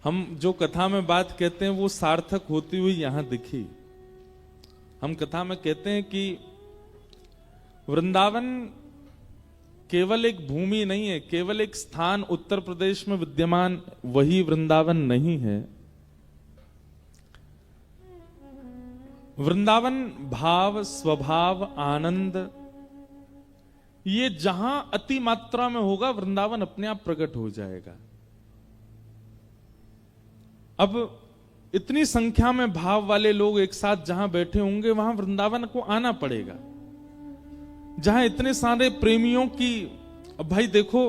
हम जो कथा में बात कहते हैं वो सार्थक होती हुई यहां दिखी। हम कथा में कहते हैं कि वृंदावन केवल एक भूमि नहीं है, केवल एक स्थान उत्तर प्रदेश में विद्यमान वही वृंदावन नहीं है। वृंदावन भाव, स्वभाव, आनंद, ये जहां अति मात्रा में होगा वृंदावन अपने आप प्रकट हो जाएगा। अब इतनी संख्या में भाव वाले लोग एक साथ जहां बैठे होंगे वहां वृंदावन को आना पड़ेगा। जहां इतने सारे प्रेमियों की, अब भाई देखो,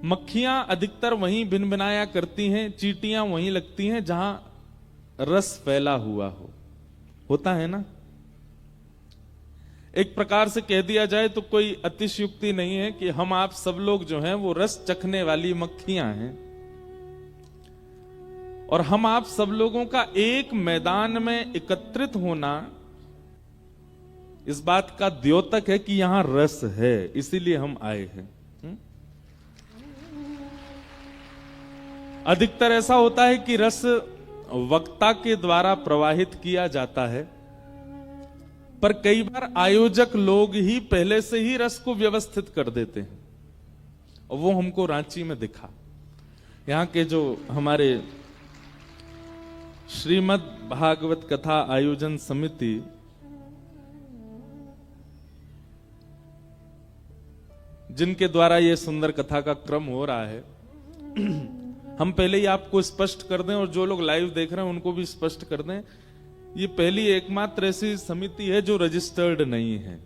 मक्खियां अधिकतर वहीं भिनभिनाया करती हैं, चींटियां वहीं लगती हैं जहां रस फैला हुआ होता है ना। एक प्रकार से कह दिया जाए तो कोई अतिशयुक्ति नहीं है कि हम आप सब लोग जो हैं वो रस चखने वाली मक्खियां हैं, और हम आप सब लोगों का एक मैदान में एकत्रित होना इस बात का द्योतक है कि यहां रस है, इसीलिए हम आए हैं। अधिकतर ऐसा होता है कि रस वक्ता के द्वारा प्रवाहित किया जाता है, पर कई बार आयोजक लोग ही पहले से ही रस को व्यवस्थित कर देते हैं, और वो हमको रांची में दिखा। यहां के जो हमारे श्रीमद् भागवत कथा आयोजन समिति, जिनके द्वारा ये सुंदर कथा का क्रम हो रहा है, हम पहले ही आपको स्पष्ट कर दें और जो लोग लाइव देख रहे हैं उनको भी स्पष्ट कर दें, ये पहली एकमात्र ऐसी समिति है जो रजिस्टर्ड नहीं है।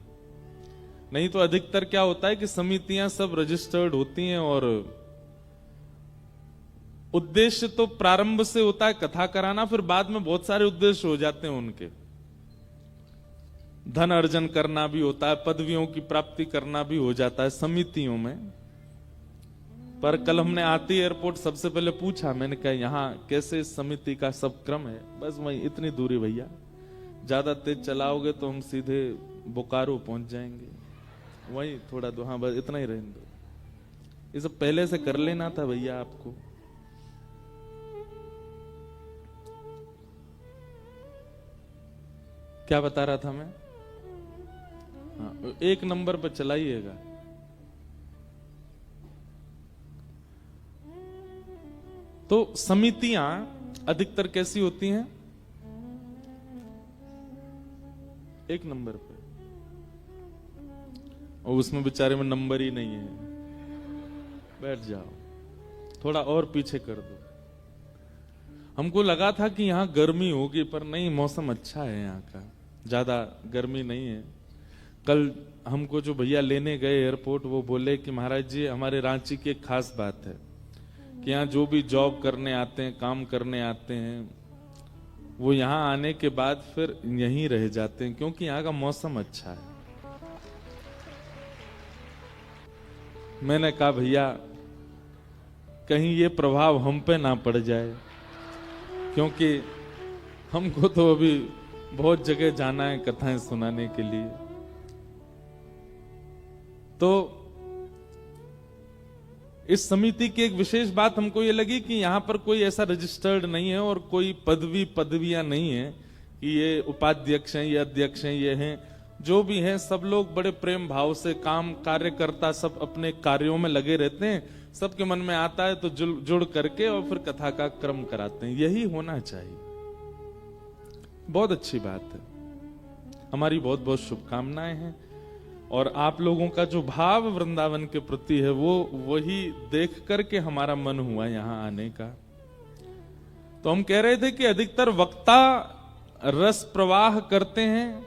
नहीं तो अधिकतर क्या होता है कि समितियां सब रजिस्टर्ड होती हैं और उद्देश्य तो प्रारंभ से होता है कथा कराना, फिर बाद में बहुत सारे उद्देश्य हो जाते हैं उनके। धन अर्जन करना भी होता है, पदवियों की प्राप्ति करना भी हो जाता है समितियों में। पर कल हमने आती एयरपोर्ट सबसे पहले पूछा, मैंने कहा यहाँ कैसे समिति का सब क्रम है? बस वहीं इतनी दूरी भैया, ज्यादा तेज चलाओगे तो हम सीधे बोकारो पहुंच जाएंगे, वहीं थोड़ा दो, हाँ बस इतना ही रहने दो। ये सब पहले से कर लेना था भैया आपको। क्या बता रहा था मैं? हाँ, एक नंबर पर चलाइएगा। तो समितियां अधिकतर कैसी होती हैं? एक नंबर पे, और उसमें बेचारे में नंबर ही नहीं है। बैठ जाओ, थोड़ा और पीछे कर दो। हमको लगा था कि यहां गर्मी होगी, पर नहीं, मौसम अच्छा है यहाँ का, ज्यादा गर्मी नहीं है। कल हमको जो भैया लेने गए एयरपोर्ट, वो बोले कि महाराज जी हमारे रांची की एक खास बात है कि यहाँ जो भी जॉब करने आते हैं, काम करने आते हैं, वो यहाँ आने के बाद फिर यहीं रह जाते हैं, क्योंकि यहाँ का मौसम अच्छा है। मैंने कहा भैया कहीं ये प्रभाव हम पे ना पड़ जाए, क्योंकि हमको तो अभी बहुत जगह जाना है कथाएं सुनाने के लिए। तो इस समिति की एक विशेष बात हमको ये लगी कि यहां पर कोई ऐसा रजिस्टर्ड नहीं है और कोई पदवियां नहीं है कि ये उपाध्यक्ष हैं, ये अध्यक्ष हैं, ये हैं। जो भी हैं सब लोग बड़े प्रेम भाव से काम, कार्यकर्ता सब अपने कार्यों में लगे रहते हैं। सबके मन में आता है तो जुड़ करके और फिर कथा का क्रम कराते हैं। यही होना चाहिए। बहुत अच्छी बात है। हमारी बहुत बहुत शुभकामनाएं हैं, और आप लोगों का जो भाव वृंदावन के प्रति है वो वही देख करके हमारा मन हुआ यहाँ आने का। तो हम कह रहे थे कि अधिकतर वक्ता रस प्रवाह करते हैं,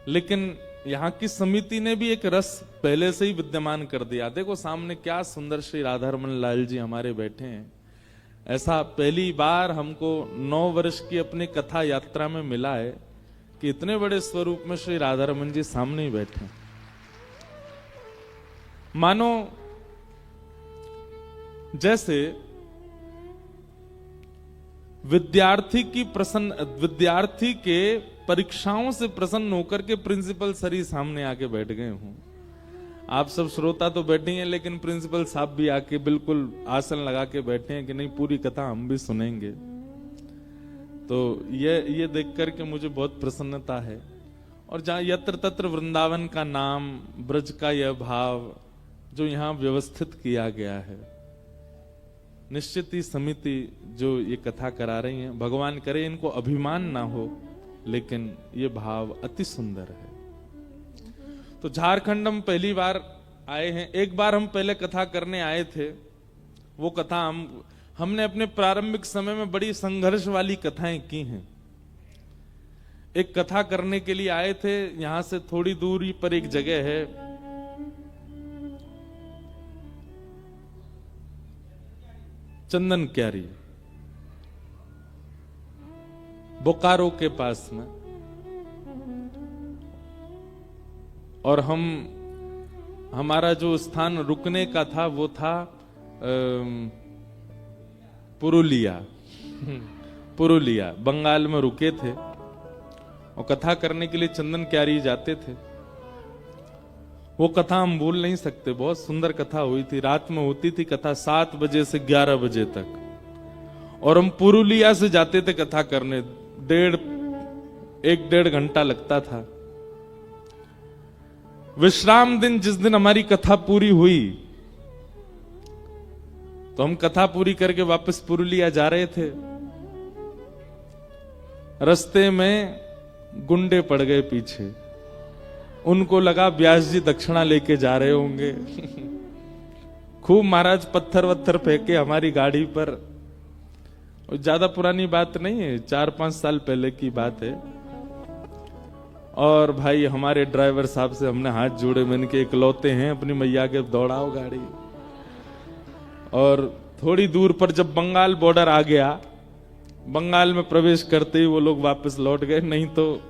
लेकिन यहाँ की समिति ने भी एक रस पहले से ही विद्यमान कर दिया। देखो सामने क्या सुंदर श्री राधारमण लाल जी हमारे बैठे हैं। ऐसा पहली बार हमको 9 वर्ष की अपनी कथा यात्रा में मिला है कि इतने बड़े स्वरूप में श्री राधारमण जी सामने ही बैठे। मानो जैसे विद्यार्थी के परीक्षाओं से प्रसन्न होकर के प्रिंसिपल सर ही सामने आके बैठ गए हों। आप सब श्रोता तो बैठे हैं, लेकिन प्रिंसिपल साहब भी आके बिल्कुल आसन लगा के बैठे हैं कि नहीं पूरी कथा हम भी सुनेंगे। तो ये देख करके मुझे बहुत प्रसन्नता है। और जहां यत्र तत्र वृंदावन का नाम, ब्रज का यह भाव जो यहाँ व्यवस्थित किया गया है, निश्चित ही समिति जो ये कथा करा रही है, भगवान करे इनको अभिमान ना हो, लेकिन ये भाव अति सुंदर है। तो झारखंड हम पहली बार आए हैं। एक बार हम पहले कथा करने आए थे, वो कथा हमने अपने प्रारंभिक समय में बड़ी संघर्ष वाली कथाएं की हैं। एक कथा करने के लिए आए थे, यहां से थोड़ी दूरी पर एक जगह है, चंदन क्यारी, बोकारो के पास में। और हमारा जो स्थान रुकने का था वो था पुरुलिया, बंगाल में रुके थे और कथा करने के लिए चंदन क्यारी जाते थे। वो कथा हम भूल नहीं सकते, बहुत सुंदर कथा हुई थी। रात में होती थी कथा 7 बजे से 11 बजे तक, और हम पुरुलिया से जाते थे कथा करने, 1.5 घंटा लगता था। विश्राम दिन जिस दिन हमारी कथा पूरी हुई, तो हम कथा पूरी करके वापस पुरुलिया जा रहे थे। रास्ते में गुंडे पड़ गए पीछे, उनको लगा व्यास जी दक्षिणा लेके जा रहे होंगे। खूब महाराज पत्थर वत्थर फेंके हमारी गाड़ी पर। और ज्यादा पुरानी बात नहीं है, 4-5 साल पहले की बात है। और भाई हमारे ड्राइवर साहब से हमने हाथ जोड़े, मैंने के इकलौते हैं अपनी मैया के, दौड़ाओ गाड़ी। और थोड़ी दूर पर जब बंगाल बॉर्डर आ गया, बंगाल में प्रवेश करते ही वो लोग वापस लौट गए, नहीं तो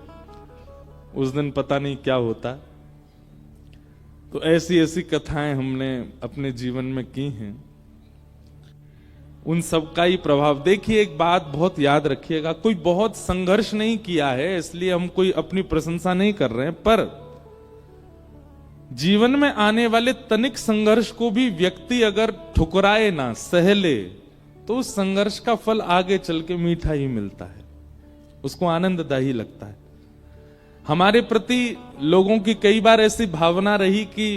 उस दिन पता नहीं क्या होता। तो ऐसी ऐसी कथाएं हमने अपने जीवन में की हैं, उन सब का ही प्रभाव। देखिए एक बात बहुत याद रखिएगा, कोई बहुत संघर्ष नहीं किया है इसलिए हम कोई अपनी प्रशंसा नहीं कर रहे हैं, पर जीवन में आने वाले तनिक संघर्ष को भी व्यक्ति अगर ठुकराए ना, सह ले, तो उस संघर्ष का फल आगे चल के मीठा ही मिलता है, उसको आनंददायी लगता है। हमारे प्रति लोगों की कई बार ऐसी भावना रही कि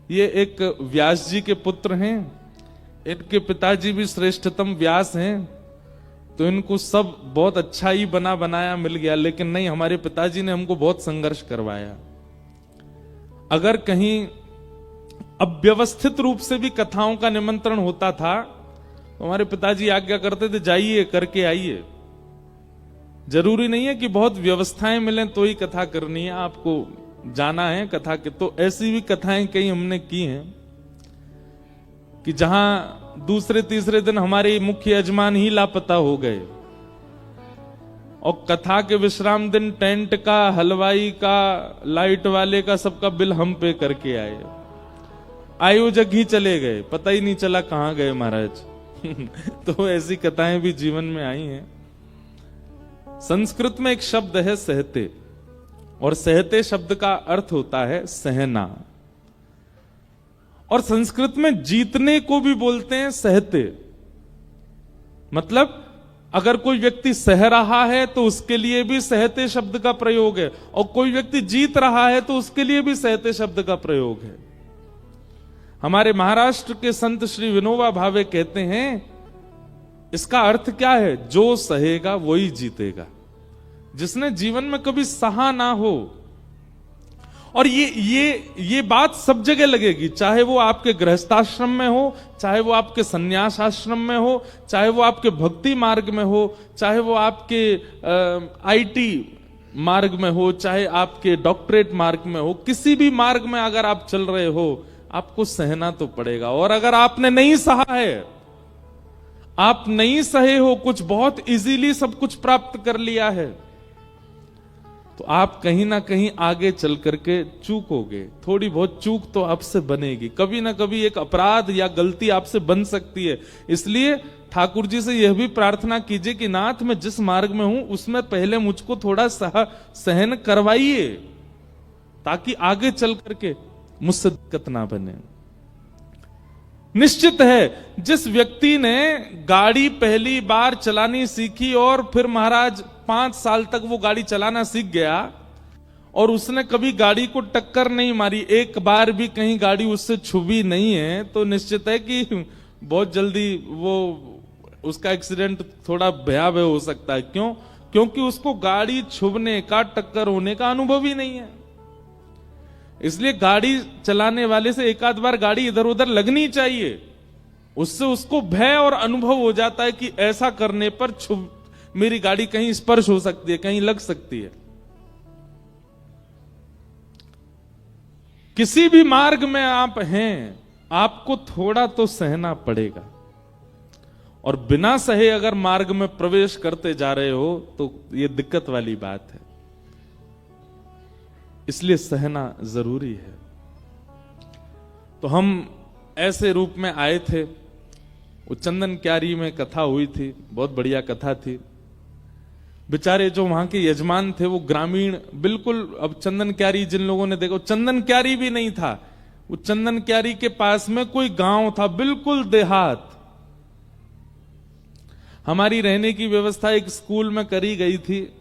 ये एक व्यास जी के पुत्र हैं, इनके पिताजी भी श्रेष्ठतम व्यास हैं, तो इनको सब बहुत अच्छा ही बना बनाया मिल गया। लेकिन नहीं, हमारे पिताजी ने हमको बहुत संघर्ष करवाया। अगर कहीं अव्यवस्थित रूप से भी कथाओं का निमंत्रण होता था, तो हमारे पिताजी आज्ञा करते थे, जाइए करके आइए। जरूरी नहीं है कि बहुत व्यवस्थाएं मिलें तो ही कथा करनी है, आपको जाना है कथा के। तो ऐसी भी कथाएं कई हमने की हैं कि जहां दूसरे तीसरे दिन हमारे मुख्य यजमान ही लापता हो गए, और कथा के विश्राम दिन टेंट का, हलवाई का, लाइट वाले का, सबका बिल हम पे करके आए। आयोजक ही चले गए, पता ही नहीं चला कहां गए महाराज। तो ऐसी कथाएं भी जीवन में आई हैं। संस्कृत में एक शब्द है सहते, और सहते शब्द का अर्थ होता है सहना। और संस्कृत में जीतने को भी बोलते हैं सहते। मतलब अगर कोई व्यक्ति सह रहा है तो उसके लिए भी सहते शब्द का प्रयोग है, और कोई व्यक्ति जीत रहा है तो उसके लिए भी सहते शब्द का प्रयोग है। हमारे महाराष्ट्र के संत श्री विनोबा भावे कहते हैं, इसका अर्थ क्या है? जो सहेगा वही जीतेगा। जिसने जीवन में कभी सहा ना हो, और ये बात सब जगह लगेगी, चाहे वो आपके गृहस्थाश्रम में हो, चाहे वो आपके संन्यास आश्रम में हो, चाहे वो आपके भक्ति मार्ग में हो, चाहे वो आपके आईटी मार्ग में हो, चाहे आपके डॉक्टरेट मार्ग में हो, किसी भी मार्ग में अगर आप चल रहे हो, आपको सहना तो पड़ेगा। और अगर आपने नहीं सहा है, आप नहीं सहे हो, कुछ बहुत इजीली सब कुछ प्राप्त कर लिया है, तो आप कहीं ना कहीं आगे चल करके चूकोगे। थोड़ी बहुत चूक तो आपसे बनेगी, कभी ना कभी एक अपराध या गलती आपसे बन सकती है। इसलिए ठाकुर जी से यह भी प्रार्थना कीजिए कि नाथ मैं जिस मार्ग में हूं उसमें पहले मुझको थोड़ा सहन करवाइए, ताकि आगे चल करके मुझसे दिक्कत ना बने। निश्चित है, जिस व्यक्ति ने गाड़ी पहली बार चलानी सीखी और फिर महाराज 5 साल तक वो गाड़ी चलाना सीख गया और उसने कभी गाड़ी को टक्कर नहीं मारी, एक बार भी कहीं गाड़ी उससे छुभी नहीं है, तो निश्चित है कि बहुत जल्दी वो उसका एक्सीडेंट थोड़ा भयावह हो सकता है। क्यों? क्योंकि उसको गाड़ी छुभने का, टक्कर होने का अनुभव ही नहीं है। इसलिए गाड़ी चलाने वाले से एक आध बार गाड़ी इधर उधर लगनी चाहिए, उससे उसको भय और अनुभव हो जाता है कि ऐसा करने पर मेरी गाड़ी कहीं स्पर्श हो सकती है, कहीं लग सकती है। किसी भी मार्ग में आप हैं, आपको थोड़ा तो सहना पड़ेगा, और बिना सहे अगर मार्ग में प्रवेश करते जा रहे हो तो यह दिक्कत वाली बात है। इसलिए सहना जरूरी है। तो हम ऐसे रूप में आए थे। वो चंदन क्यारी में कथा हुई थी, बहुत बढ़िया कथा थी। बेचारे जो वहां के यजमान थे वो ग्रामीण, बिल्कुल, अब चंदन क्यारी जिन लोगों ने देखा, चंदन क्यारी भी नहीं था, वो चंदन क्यारी के पास में कोई गांव था, बिल्कुल देहात। हमारी रहने की व्यवस्था एक स्कूल में करी गई थी,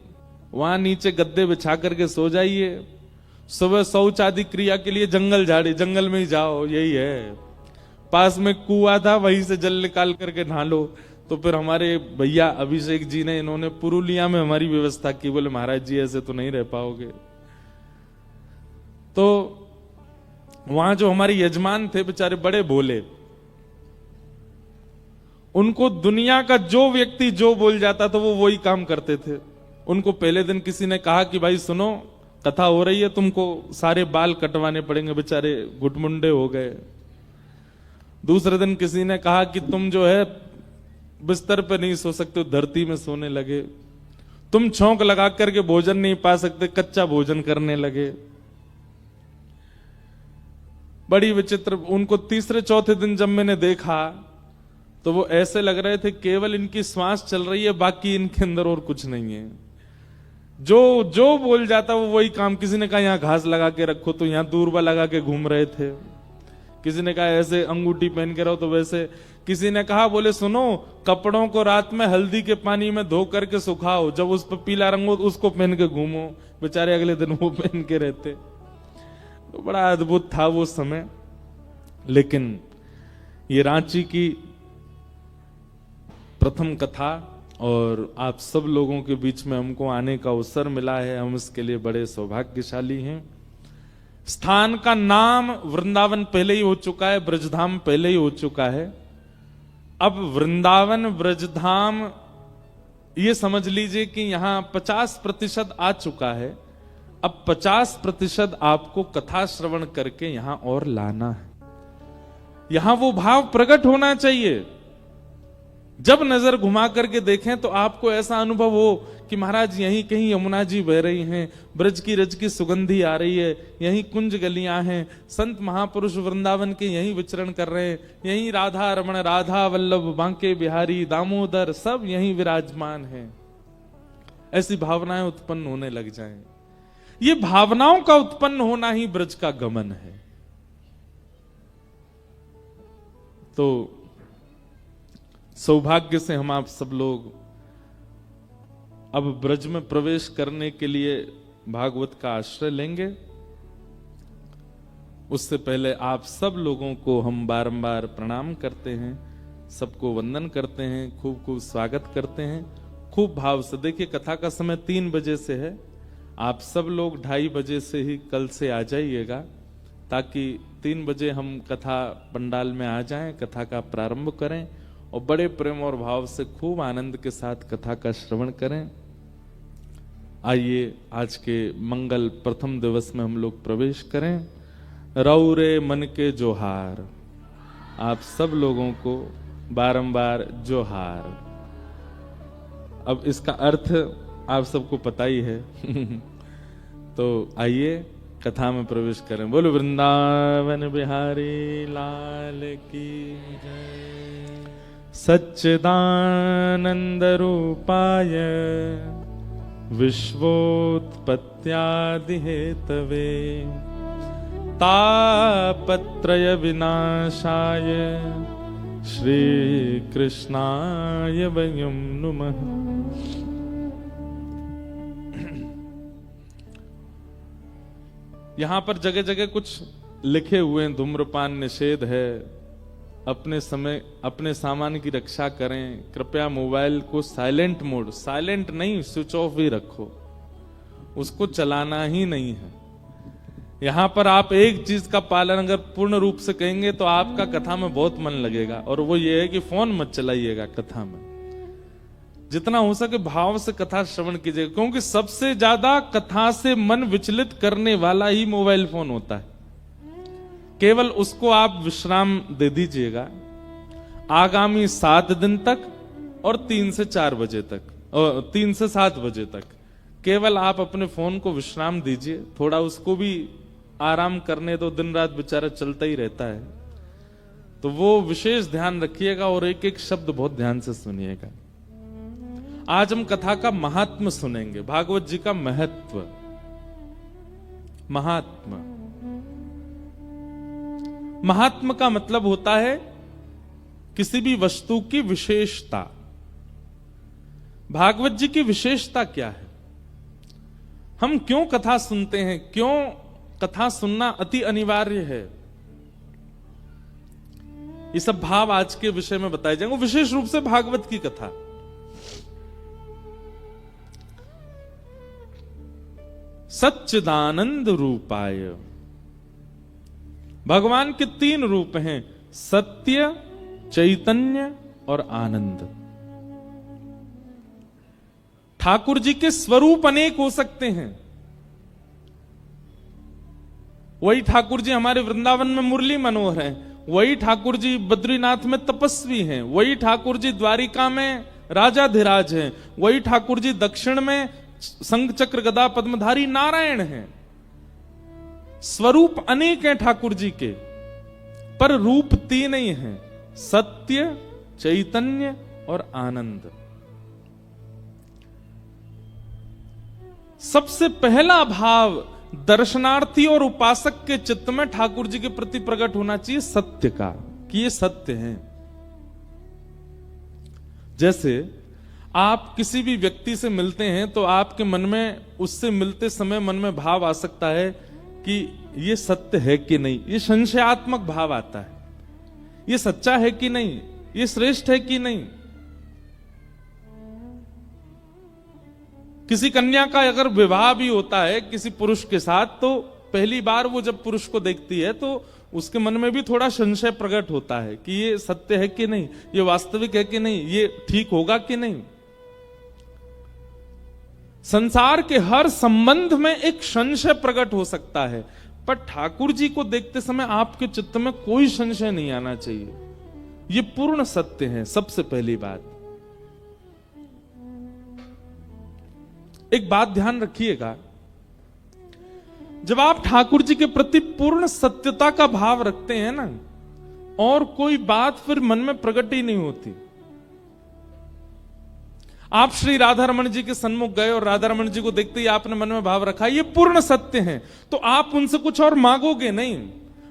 वहां नीचे गद्दे बिछा करके सो जाइए, सुबह शौच आदि क्रिया के लिए जंगल झाड़ी, जंगल में ही जाओ, यही है। पास में कुआं था, वहीं से जल निकाल करके नहा लो। तो फिर हमारे भैया अभिषेक जी ने, इन्होंने पुरुलिया में हमारी व्यवस्था की। बोले महाराज जी ऐसे तो नहीं रह पाओगे। तो वहां जो हमारे यजमान थे बेचारे बड़े भोले, उनको दुनिया का जो व्यक्ति जो बोल जाता था वो वही काम करते थे। उनको पहले दिन किसी ने कहा कि भाई सुनो, कथा हो रही है, तुमको सारे बाल कटवाने पड़ेंगे, बेचारे गुटमुंडे हो गए। दूसरे दिन किसी ने कहा कि तुम जो है बिस्तर पे नहीं सो सकते, धरती में सोने लगे। तुम छौंक लगा करके भोजन नहीं पा सकते, कच्चा भोजन करने लगे। बड़ी विचित्र। उनको तीसरे चौथे दिन जब मैंने देखा तो वो ऐसे लग रहे थे केवल इनकी श्वास चल रही है, बाकी इनके अंदर और कुछ नहीं है। जो जो बोल जाता वो वही काम। किसी ने कहा यहां घास लगा के रखो, तो यहां दूरबा लगा के घूम रहे थे। किसी ने कहा ऐसे अंगूठी पहन के रहो, तो वैसे। किसी ने कहा बोले सुनो, कपड़ों को रात में हल्दी के पानी में धो करके सुखाओ, जब उस पर पीला रंग हो तो उसको पहन के घूमो। बेचारे अगले दिन वो पहन के रहते। तो बड़ा अद्भुत था वो समय। लेकिन ये रांची की प्रथम कथा, और आप सब लोगों के बीच में हमको आने का अवसर मिला है, हम इसके लिए बड़े सौभाग्यशाली हैं। स्थान का नाम वृंदावन पहले ही हो चुका है, ब्रजधाम पहले ही हो चुका है। अब वृंदावन ब्रजधाम ये समझ लीजिए कि यहां 50% आ चुका है। अब 50% आपको कथा श्रवण करके यहां और लाना है। यहां वो भाव प्रकट होना चाहिए। जब नजर घुमा करके देखें तो आपको ऐसा अनुभव हो कि महाराज यहीं कहीं यमुना जी बह रही हैं, ब्रज की रज की सुगंधी आ रही है, यहीं कुंज गलियां हैं, संत महापुरुष वृंदावन के यहीं विचरण कर रहे हैं, यहीं राधा रमण, राधा वल्लभ, बांके बिहारी, दामोदर सब यहीं विराजमान हैं। ऐसी भावनाएं उत्पन्न होने लग जाएं। ये भावनाओं का उत्पन्न होना ही ब्रज का गमन है। तो सौभाग्य से हम आप सब लोग अब ब्रज में प्रवेश करने के लिए भागवत का आश्रय लेंगे। उससे पहले आप सब लोगों को हम बारंबार प्रणाम करते हैं, सबको वंदन करते हैं, खूब खूब स्वागत करते हैं, खूब भाव से। देखिए कथा का समय 3 बजे से है। आप सब लोग 2:30 बजे से ही कल से आ जाइएगा, ताकि 3 बजे हम कथा पंडाल में आ जाएं, कथा का प्रारंभ करें और बड़े प्रेम और भाव से खूब आनंद के साथ कथा का श्रवण करें। आइए आज के मंगल प्रथम दिवस में हम लोग प्रवेश करें। रौरे मन के जोहार, आप सब लोगों को बारंबार जोहार। अब इसका अर्थ आप सबको पता ही है। तो आइए कथा में प्रवेश करें। बोलो वृंदावन बिहारी लाल की जय। सच्चिदानंद रूपाय विश्वोत्पत्त्यादि हेतवे तापत्रय विनाशाय श्री कृष्णाय वयं नुमः। यहां पर जगह जगह कुछ लिखे हुए हैं, धूम्रपान निषेध है, अपने सामान की रक्षा करें, कृपया मोबाइल को साइलेंट मोड, साइलेंट नहीं स्विच ऑफ भी रखो, उसको चलाना ही नहीं है। यहां पर आप एक चीज का पालन अगर पूर्ण रूप से कहेंगे तो आपका कथा में बहुत मन लगेगा, और वो ये है कि फोन मत चलाइएगा कथा में, जितना हो सके भाव से कथा श्रवण कीजिएगा, क्योंकि सबसे ज्यादा कथा से मन विचलित करने वाला ही मोबाइल फोन होता है। केवल उसको आप विश्राम दे दीजिएगा आगामी 7 दिन तक, और 3 से 4 बजे तक, और 3 से 7 बजे तक केवल आप अपने फोन को विश्राम दीजिए, थोड़ा उसको भी आराम करने दो, दिन रात बेचारा चलता ही रहता है। तो वो विशेष ध्यान रखिएगा और एक एक शब्द बहुत ध्यान से सुनिएगा। आज हम कथा का महात्म सुनेंगे, भागवत जी का महत्व, महात्मा। महात्मा का मतलब होता है किसी भी वस्तु की विशेषता। भागवत जी की विशेषता क्या है? हम क्यों कथा सुनते हैं, क्यों कथा सुनना अति अनिवार्य है, ये सब भाव आज के विषय में बताए जाएंगे, विशेष रूप से भागवत की कथा। सच्चिदानंद रूपाय, भगवान के 3 रूप हैं, सत्य, चैतन्य और आनंद। ठाकुर जी के स्वरूप अनेक हो सकते हैं। वही ठाकुर जी हमारे वृंदावन में मुरली मनोहर हैं, वही ठाकुर जी बद्रीनाथ में तपस्वी हैं, वही ठाकुर जी द्वारिका में राजाधिराज हैं, वही ठाकुर जी दक्षिण में संघ चक्र गदा पद्मधारी नारायण हैं। स्वरूप अनेक हैं ठाकुर जी के, पर रूप 3 ही हैं, सत्य, चैतन्य और आनंद। सबसे पहला भाव दर्शनार्थी और उपासक के चित्त में ठाकुर जी के प्रति प्रकट होना चाहिए सत्य का, कि ये सत्य हैं। जैसे आप किसी भी व्यक्ति से मिलते हैं तो आपके मन में उससे मिलते समय मन में भाव आ सकता है कि ये सत्य है कि नहीं, ये संशयात्मक भाव आता है, ये सच्चा है कि नहीं, ये श्रेष्ठ है कि नहीं। किसी कन्या का अगर विवाह भी होता है किसी पुरुष के साथ, तो पहली बार वो जब पुरुष को देखती है तो उसके मन में भी थोड़ा संशय प्रकट होता है कि ये सत्य है कि नहीं, ये वास्तविक है कि नहीं, ये ठीक होगा कि नहीं। संसार के हर संबंध में एक संशय प्रकट हो सकता है, पर ठाकुर जी को देखते समय आपके चित्त में कोई संशय नहीं आना चाहिए, ये पूर्ण सत्य है। सबसे पहली बात, एक बात ध्यान रखिएगा, जब आप ठाकुर जी के प्रति पूर्ण सत्यता का भाव रखते हैं ना, और कोई बात फिर मन में प्रकट ही नहीं होती। आप श्री राधा रमन जी के सन्मुख गए और राधा रमन जी को देखते ही आपने मन में भाव रखा ये पूर्ण सत्य है, तो आप उनसे कुछ और मांगोगे नहीं,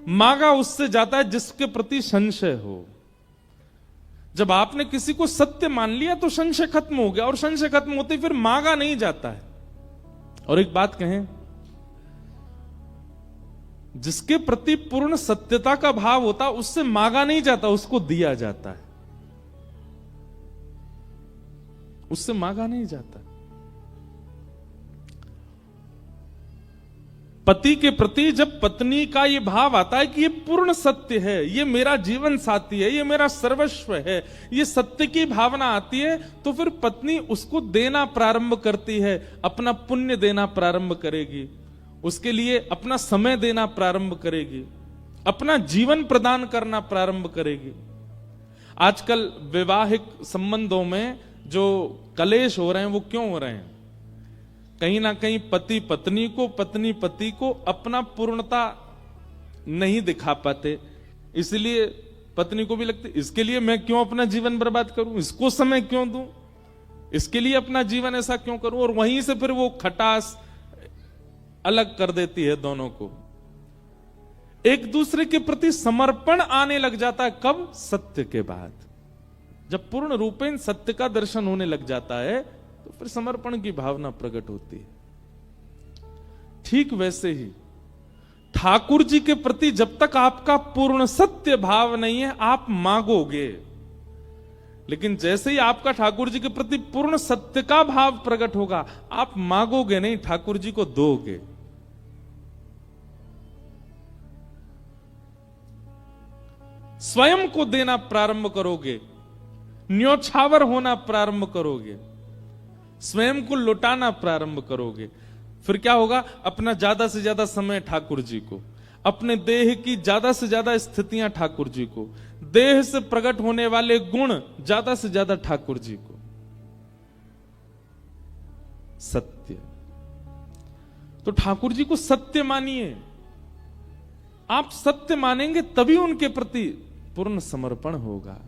मांगा उससे जाता है जिसके प्रति संशय हो। जब आपने किसी को सत्य मान लिया तो संशय खत्म हो गया, और संशय खत्म होते फिर मांगा नहीं जाता है। और एक बात कहें, जिसके प्रति पूर्ण सत्यता का भाव होता उससे मांगा नहीं जाता, उसको दिया जाता है, उससे मांगा नहीं जाता। पति के प्रति जब पत्नी का यह भाव आता है कि ये पूर्ण सत्य है, ये मेरा जीवन साथी है, ये मेरा सर्वस्व है, ये सत्य की भावना आती है, तो फिर पत्नी उसको देना प्रारंभ करती है, अपना पुण्य देना प्रारंभ करेगी, उसके लिए अपना समय देना प्रारंभ करेगी, अपना जीवन प्रदान करना प्रारंभ करेगी। आजकल वैवाहिक संबंधों में जो कलेश हो रहे हैं वो क्यों हो रहे हैं? कहीं ना कहीं पति पत्नी को, पत्नी पति को अपना पूर्णता नहीं दिखा पाते, इसलिए पत्नी को भी लगती इसके लिए मैं क्यों अपना जीवन बर्बाद करूं, इसको समय क्यों दूं, इसके लिए अपना जीवन ऐसा क्यों करूं, और वहीं से फिर वो खटास अलग कर देती है दोनों को। एक दूसरे के प्रति समर्पण आने लग जाता है। कब? सत्य के बाद। जब पूर्ण रूपेण सत्य का दर्शन होने लग जाता है तो फिर समर्पण की भावना प्रकट होती है। ठीक वैसे ही ठाकुर जी के प्रति जब तक आपका पूर्ण सत्य भाव नहीं है, आप मांगोगे, लेकिन जैसे ही आपका ठाकुर जी के प्रति पूर्ण सत्य का भाव प्रकट होगा, आप मांगोगे नहीं, ठाकुर जी को दोगे। स्वयं को देना प्रारंभ करोगे, न्योछावर होना प्रारंभ करोगे, स्वयं को लुटाना प्रारंभ करोगे। फिर क्या होगा? अपना ज्यादा से ज्यादा समय ठाकुर जी को, अपने देह की ज्यादा से ज्यादा स्थितियां ठाकुर जी को, देह से प्रकट होने वाले गुण ज्यादा से ज्यादा ठाकुर जी को। सत्य, तो ठाकुर जी को सत्य मानिए। आप सत्य मानेंगे तभी उनके प्रति पूर्ण समर्पण होगा।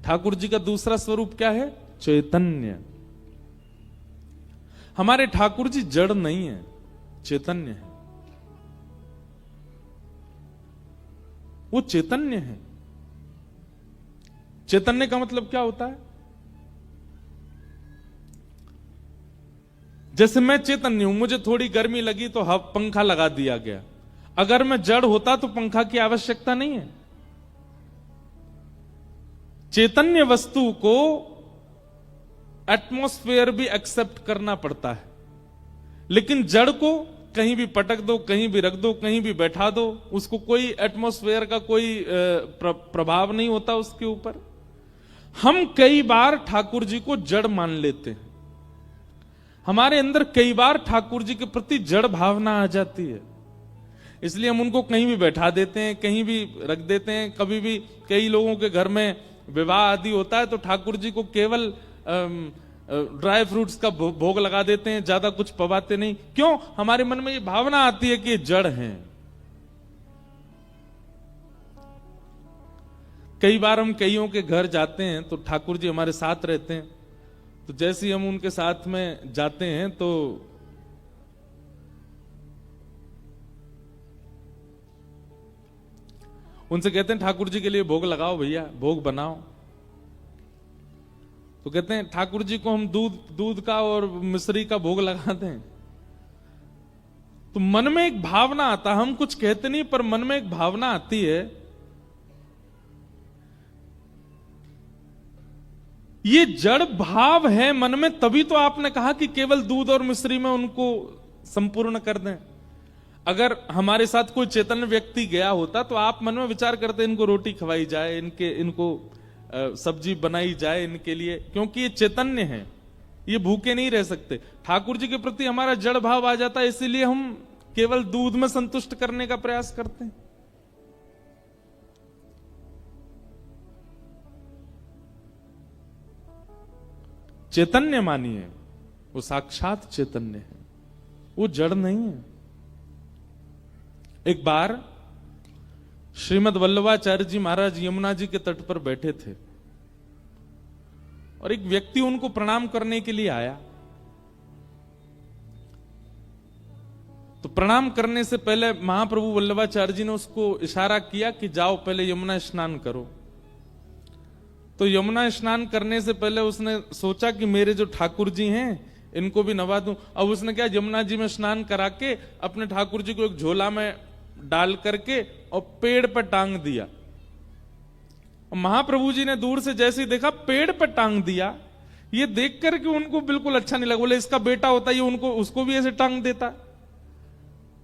ठाकुर जी का दूसरा स्वरूप क्या है? चैतन्य। हमारे ठाकुर जी जड़ नहीं है, चैतन्य है। वो चैतन्य है। चैतन्य का मतलब क्या होता है? जैसे मैं चैतन्य हूं, मुझे थोड़ी गर्मी लगी तो पंखा लगा दिया गया। अगर मैं जड़ होता तो पंखा की आवश्यकता नहीं है। चैतन्य वस्तु को एटमॉस्फेयर भी एक्सेप्ट करना पड़ता है, लेकिन जड़ को कहीं भी पटक दो, कहीं भी रख दो, कहीं भी बैठा दो, उसको कोई एटमॉस्फेयर का कोई प्रभाव नहीं होता उसके ऊपर। हम कई बार ठाकुर जी को जड़ मान लेते हैं। हमारे अंदर कई बार ठाकुर जी के प्रति जड़ भावना आ जाती है, इसलिए हम उनको कहीं भी बैठा देते हैं, कहीं भी रख देते हैं। कभी भी कई लोगों के घर में विवाह आदि होता है तो ठाकुर जी को केवल ड्राई फ्रूट्स का भोग लगा देते हैं, ज्यादा कुछ पवाते नहीं। क्यों? हमारे मन में ये भावना आती है कि ये जड़ हैं। कई बार हम कईयों के घर जाते हैं तो ठाकुर जी हमारे साथ रहते हैं, तो जैसे ही हम उनके साथ में जाते हैं तो उनसे कहते हैं ठाकुर जी के लिए भोग लगाओ भैया, भोग बनाओ। तो कहते हैं ठाकुर जी को हम दूध का और मिश्री का भोग लगाते हैं। तो मन में एक भावना आता, हम कुछ कहते नहीं पर मन में एक भावना आती है, ये जड़ भाव है मन में, तभी तो आपने कहा कि केवल दूध और मिश्री में उनको संपूर्ण कर दें। अगर हमारे साथ कोई चैतन्य व्यक्ति गया होता तो आप मन में विचार करते इनको रोटी खवाई जाए, इनको सब्जी बनाई जाए इनके लिए, क्योंकि ये चैतन्य है, ये भूखे नहीं रह सकते। ठाकुर जी के प्रति हमारा जड़ भाव आ जाता है, इसीलिए हम केवल दूध में संतुष्ट करने का प्रयास करते हैं। चैतन्य मानिए, वो साक्षात चैतन्य है, वो जड़ नहीं है। एक बार श्रीमद वल्लभाचार्य जी महाराज यमुना जी के तट पर बैठे थे और एक व्यक्ति उनको प्रणाम करने के लिए आया। तो प्रणाम करने से पहले महाप्रभु वल्लभाचार्य जी ने उसको इशारा किया कि जाओ पहले यमुना स्नान करो। तो यमुना स्नान करने से पहले उसने सोचा कि मेरे जो ठाकुर जी हैं इनको भी नवा दूं। अब उसने क्या, यमुना जी में स्नान करा के अपने ठाकुर जी को एक झोला में डाल करके और पेड़ पर टांग दिया। महाप्रभु जी ने दूर से जैसे ही देखा पेड़ पर टांग दिया, ये देख करके उनको बिल्कुल अच्छा नहीं लगा। बोले इसका बेटा होता ये उनको उसको भी ऐसे टांग देता,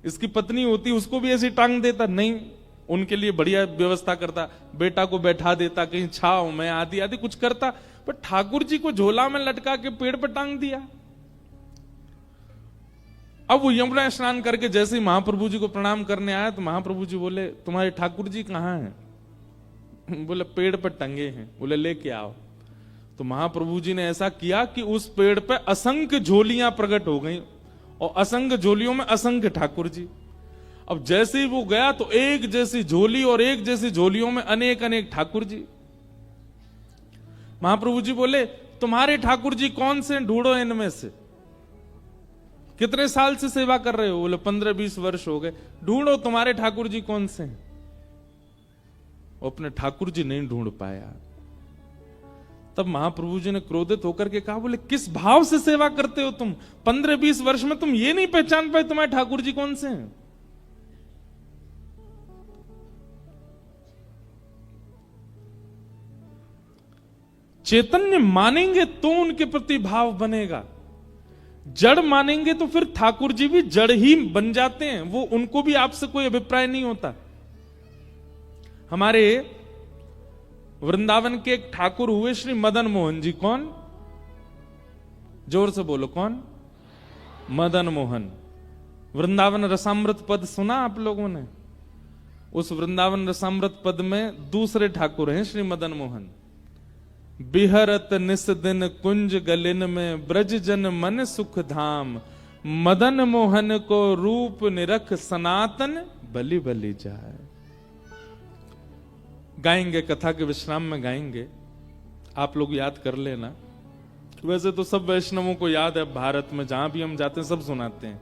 इसकी पत्नी होती उसको भी ऐसे टांग देता। नहीं, उनके लिए बढ़िया व्यवस्था करता, बेटा को बैठा देता कहीं छाव में, आदि आदि कुछ करता। पर ठाकुर जी को झोला में लटका के पेड़ पर टांग दिया। अब वो यमुना स्नान करके जैसे ही महाप्रभु जी को प्रणाम करने आया तो महाप्रभु जी बोले तुम्हारे ठाकुर जी कहाँ हैं? बोले पेड़ पर टंगे हैं। बोले लेके आओ। तो महाप्रभु जी ने ऐसा किया कि उस पेड़ पे असंख्य झोलियां प्रकट हो गई और असंख्य झोलियों में असंख्य ठाकुर जी। अब जैसे ही वो गया तो एक जैसी झोली और एक जैसी झोलियों में अनेक अनेक ठाकुर जी। महाप्रभु जी बोले तुम्हारे ठाकुर जी कौन से, ढूंढो इनमें से। कितने साल से सेवा कर रहे हो? बोले 15-20 वर्ष हो गए। ढूंढो तुम्हारे ठाकुर जी कौन से हैं। वो अपने ठाकुर जी नहीं ढूंढ पाया। तब महाप्रभु जी ने क्रोधित होकर के कहा, बोले किस भाव से सेवा करते हो तुम? 15-20 वर्ष में तुम ये नहीं पहचान पाए तुम्हारे ठाकुर जी कौन से हैं? चैतन्य मानेंगे तो उनके प्रति भाव बनेगा। जड़ मानेंगे तो फिर ठाकुर जी भी जड़ ही बन जाते हैं। वो उनको भी आपसे कोई अभिप्राय नहीं होता। हमारे वृंदावन के एक ठाकुर हुए श्री मदन मोहन जी। कौन? जोर से बोलो, कौन? मदन मोहन। वृंदावन रसामृत पद सुना आप लोगों ने? उस वृंदावन रसामृत पद में दूसरे ठाकुर हैं श्री मदन मोहन। बिहरत निस दिन कुंज गलिन में ब्रज जन मन सुख धाम, मदन मोहन को रूप निरख सनातन बलि बलि जाए। गाएंगे, कथा के विश्राम में गाएंगे, आप लोग याद कर लेना। वैसे तो सब वैष्णवों को याद है, भारत में जहां भी हम जाते हैं सब सुनाते हैं।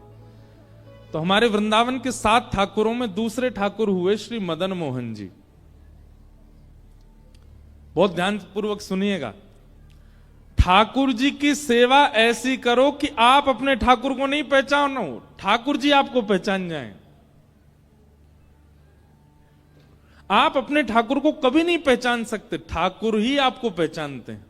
तो हमारे वृंदावन के 7 ठाकुरों में दूसरे ठाकुर हुए श्री मदन मोहन जी। बहुत ध्यान पूर्वक सुनिएगा। ठाकुर जी की सेवा ऐसी करो कि आप अपने ठाकुर को नहीं पहचानो, ठाकुर जी आपको पहचान जाएं। आप अपने ठाकुर को कभी नहीं पहचान सकते, ठाकुर ही आपको पहचानते हैं।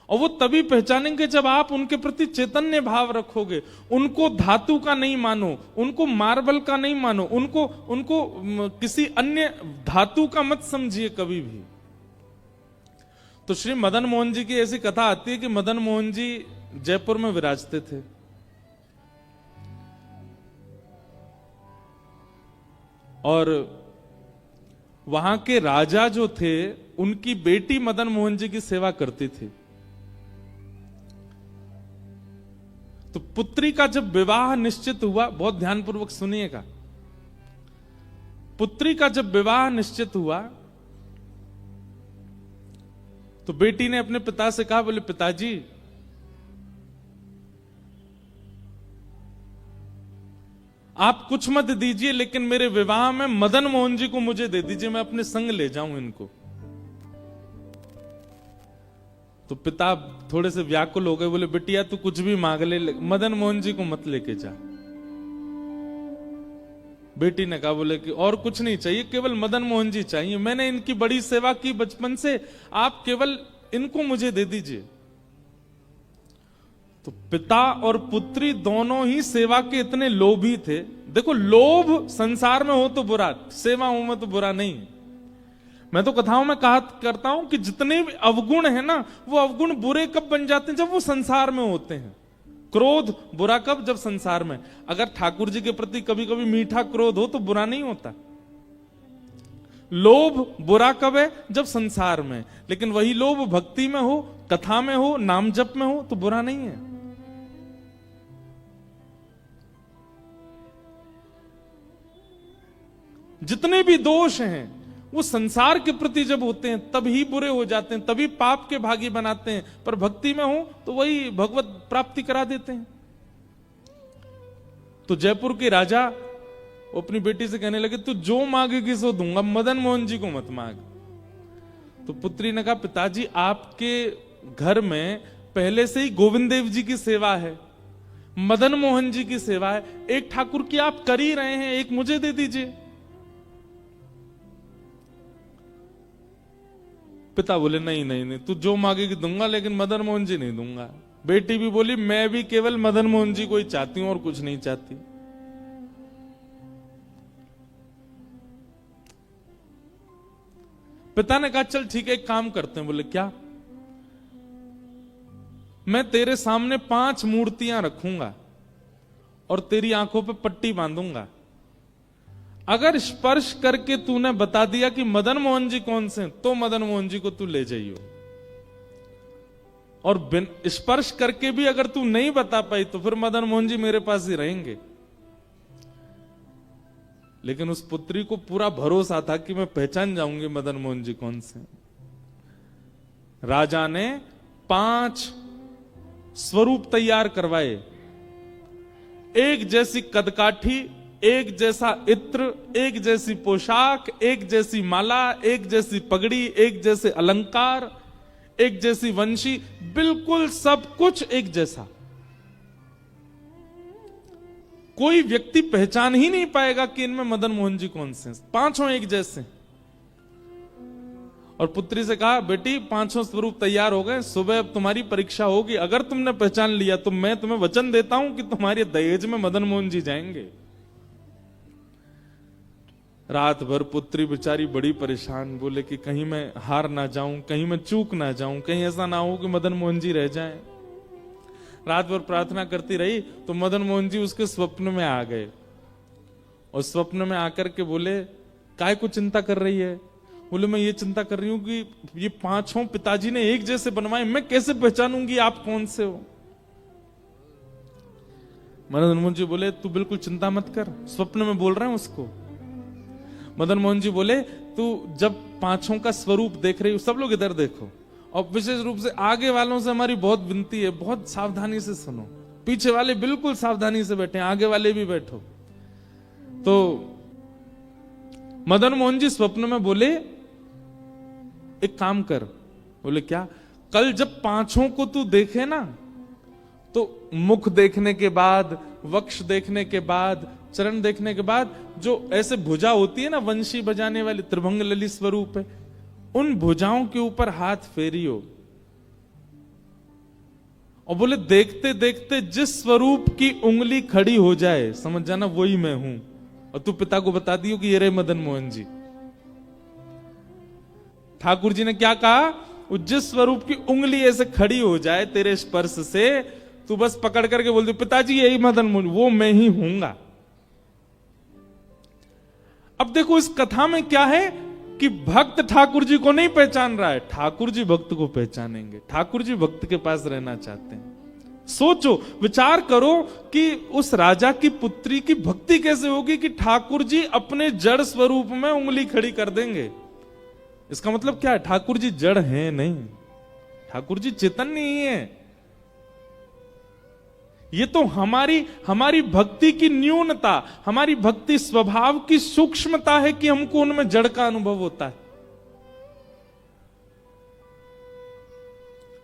और वो तभी पहचानेंगे जब आप उनके प्रति चैतन्य भाव रखोगे। उनको धातु का नहीं मानो, उनको मार्बल का नहीं मानो, उनको किसी अन्य धातु का मत समझिए कभी भी। तो श्री मदन मोहन जी की ऐसी कथा आती है कि मदन मोहन जी जयपुर में विराजते थे। और वहां के राजा जो थे, उनकी बेटी मदन मोहन जी की सेवा करती थी। तो पुत्री का जब विवाह निश्चित हुआ, बहुत ध्यानपूर्वक सुनिएगा, पुत्री का जब विवाह निश्चित हुआ तो बेटी ने अपने पिता से कहा, बोले पिताजी आप कुछ मत दीजिए, लेकिन मेरे विवाह में मदन मोहन जी को मुझे दे दीजिए, मैं अपने संग ले जाऊं इनको। तो पिता थोड़े से व्याकुल हो गए, बोले बिटिया तू कुछ भी मांग ले, मदन मोहन जी को मत लेके जा। बेटी ने कहा, बोले कि और कुछ नहीं चाहिए, केवल मदन मोहन जी चाहिए, मैंने इनकी बड़ी सेवा की बचपन से, आप केवल इनको मुझे दे दीजिए। तो पिता और पुत्री दोनों ही सेवा के इतने लोभी थे। देखो, लोभ संसार में हो तो बुरा, सेवा हो में तो बुरा नहीं। मैं तो कथाओं में कहा करता हूं कि जितने भी अवगुण है ना, वो अवगुण बुरे कब बन जाते हैं? जब वो संसार में होते हैं। क्रोध बुरा कब? जब संसार में। अगर ठाकुर जी के प्रति कभी कभी मीठा क्रोध हो तो बुरा नहीं होता। लोभ बुरा कब है? जब संसार में। लेकिन वही लोभ भक्ति में हो, कथा में हो, नाम जप में हो तो बुरा नहीं है। जितने भी दोष हैं वो संसार के प्रति जब होते हैं तब ही बुरे हो जाते हैं, तभी पाप के भागी बनाते हैं। पर भक्ति में हो तो वही भगवत प्राप्ति करा देते हैं। तो जयपुर के राजा अपनी बेटी से कहने लगे, तू जो मांगेगी सो दूंगा, मदन मोहन जी को मत मांग। तो पुत्री ने कहा, पिताजी आपके घर में पहले से ही गोविंद देव जी की सेवा है, मदन मोहन जी की सेवा है, एक ठाकुर की आप कर ही रहे हैं, एक मुझे दे दीजिए। पिता बोले, नहीं नहीं नहीं, तू जो मांगेगी दूंगा, लेकिन मदन मोहन जी नहीं दूंगा। बेटी भी बोली, मैं भी केवल मदन मोहन जी को ही चाहती हूं और कुछ नहीं चाहती। पिता ने कहा, चल ठीक है, एक काम करते हैं। बोले क्या? मैं तेरे सामने 5 मूर्तियां रखूंगा और तेरी आंखों पे पट्टी बांधूंगा। अगर स्पर्श करके तूने बता दिया कि मदन मोहन जी कौन से, तो मदन मोहन जी को तू ले जाइयो। और स्पर्श करके भी अगर तू नहीं बता पाई तो फिर मदन मोहन जी मेरे पास ही रहेंगे। लेकिन उस पुत्री को पूरा भरोसा था कि मैं पहचान जाऊंगी मदन मोहन जी कौन से। राजा ने 5 स्वरूप तैयार करवाए एक जैसी कदकाठी, एक जैसा इत्र, एक जैसी पोशाक, एक जैसी माला, एक जैसी पगड़ी, एक जैसे अलंकार, एक जैसी वंशी, बिल्कुल सब कुछ एक जैसा। कोई व्यक्ति पहचान ही नहीं पाएगा कि इनमें मदन मोहन जी कौन से हैं। पांचों एक जैसे। और पुत्री से कहा, बेटी पांचों स्वरूप तैयार हो गए, सुबह अब तुम्हारी परीक्षा होगी। अगर तुमने पहचान लिया तो मैं तुम्हें वचन देता हूं कि तुम्हारे दहेज में मदन मोहन जी जाएंगे। रात भर पुत्री बेचारी बड़ी परेशान, बोले कि कहीं मैं हार ना जाऊं, कहीं मैं चूक ना जाऊं, कहीं ऐसा ना हो कि मदन मोहन जी रह जाएं। रात भर प्रार्थना करती रही तो मदन मोहन जी उसके स्वप्न में आ गए और स्वप्न में आकर के बोले, काय को चिंता कर रही है? बोले, मैं ये चिंता कर रही हूं कि ये पांचों पिताजी ने एक जैसे बनवाए, मैं कैसे पहचानूंगी आप कौन से हो? मदन मोहन जी बोले, तू बिल्कुल चिंता मत कर, स्वप्न में बोल रहे हैं उसको। मदन मोहन जी बोले, तू जब पांचों का स्वरूप देख रही हो, सब लोग इधर देखो, और विशेष रूप से आगे वालों से हमारी बहुत विनती है, बहुत सावधानी से सुनो। पीछे वाले बिल्कुल सावधानी से बैठे, आगे वाले भी बैठो। तो मदन मोहन जी स्वप्न में बोले, एक काम कर। बोले, क्या? कल जब पांचों को तू देखे ना, तो मुख देखने के बाद, वक्ष देखने के बाद, चरण देखने के बाद, जो ऐसे भुजा होती है ना वंशी बजाने वाली, त्रिभंग ललित स्वरूप है, उन भुजाओं के ऊपर हाथ फेरियो। और बोले, देखते देखते जिस स्वरूप की उंगली खड़ी हो जाए, समझ जाना वही मैं हूं। और तू पिता को बता दियो कि ये रहे मदन मोहन जी। ठाकुर जी ने क्या कहा? जिस स्वरूप की उंगली ऐसे खड़ी हो जाए तेरे स्पर्श से, तू बस पकड़ करके बोल दो, पिताजी यही मदन मोहन, वो मैं ही हूंगा। अब देखो इस कथा में क्या है कि भक्त ठाकुर जी को नहीं पहचान रहा है, ठाकुर जी भक्त को पहचानेंगे। ठाकुर जी भक्त के पास रहना चाहते हैं। सोचो, विचार करो कि उस राजा की पुत्री की भक्ति कैसे होगी कि ठाकुर जी अपने जड़ स्वरूप में उंगली खड़ी कर देंगे। इसका मतलब क्या है? ठाकुर जी जड़ हैं नहीं, ठाकुर जी चेतन नहीं है। ये तो हमारी भक्ति की न्यूनता, हमारी भक्ति स्वभाव की सूक्ष्मता है कि हमको उनमें जड़ का अनुभव होता है,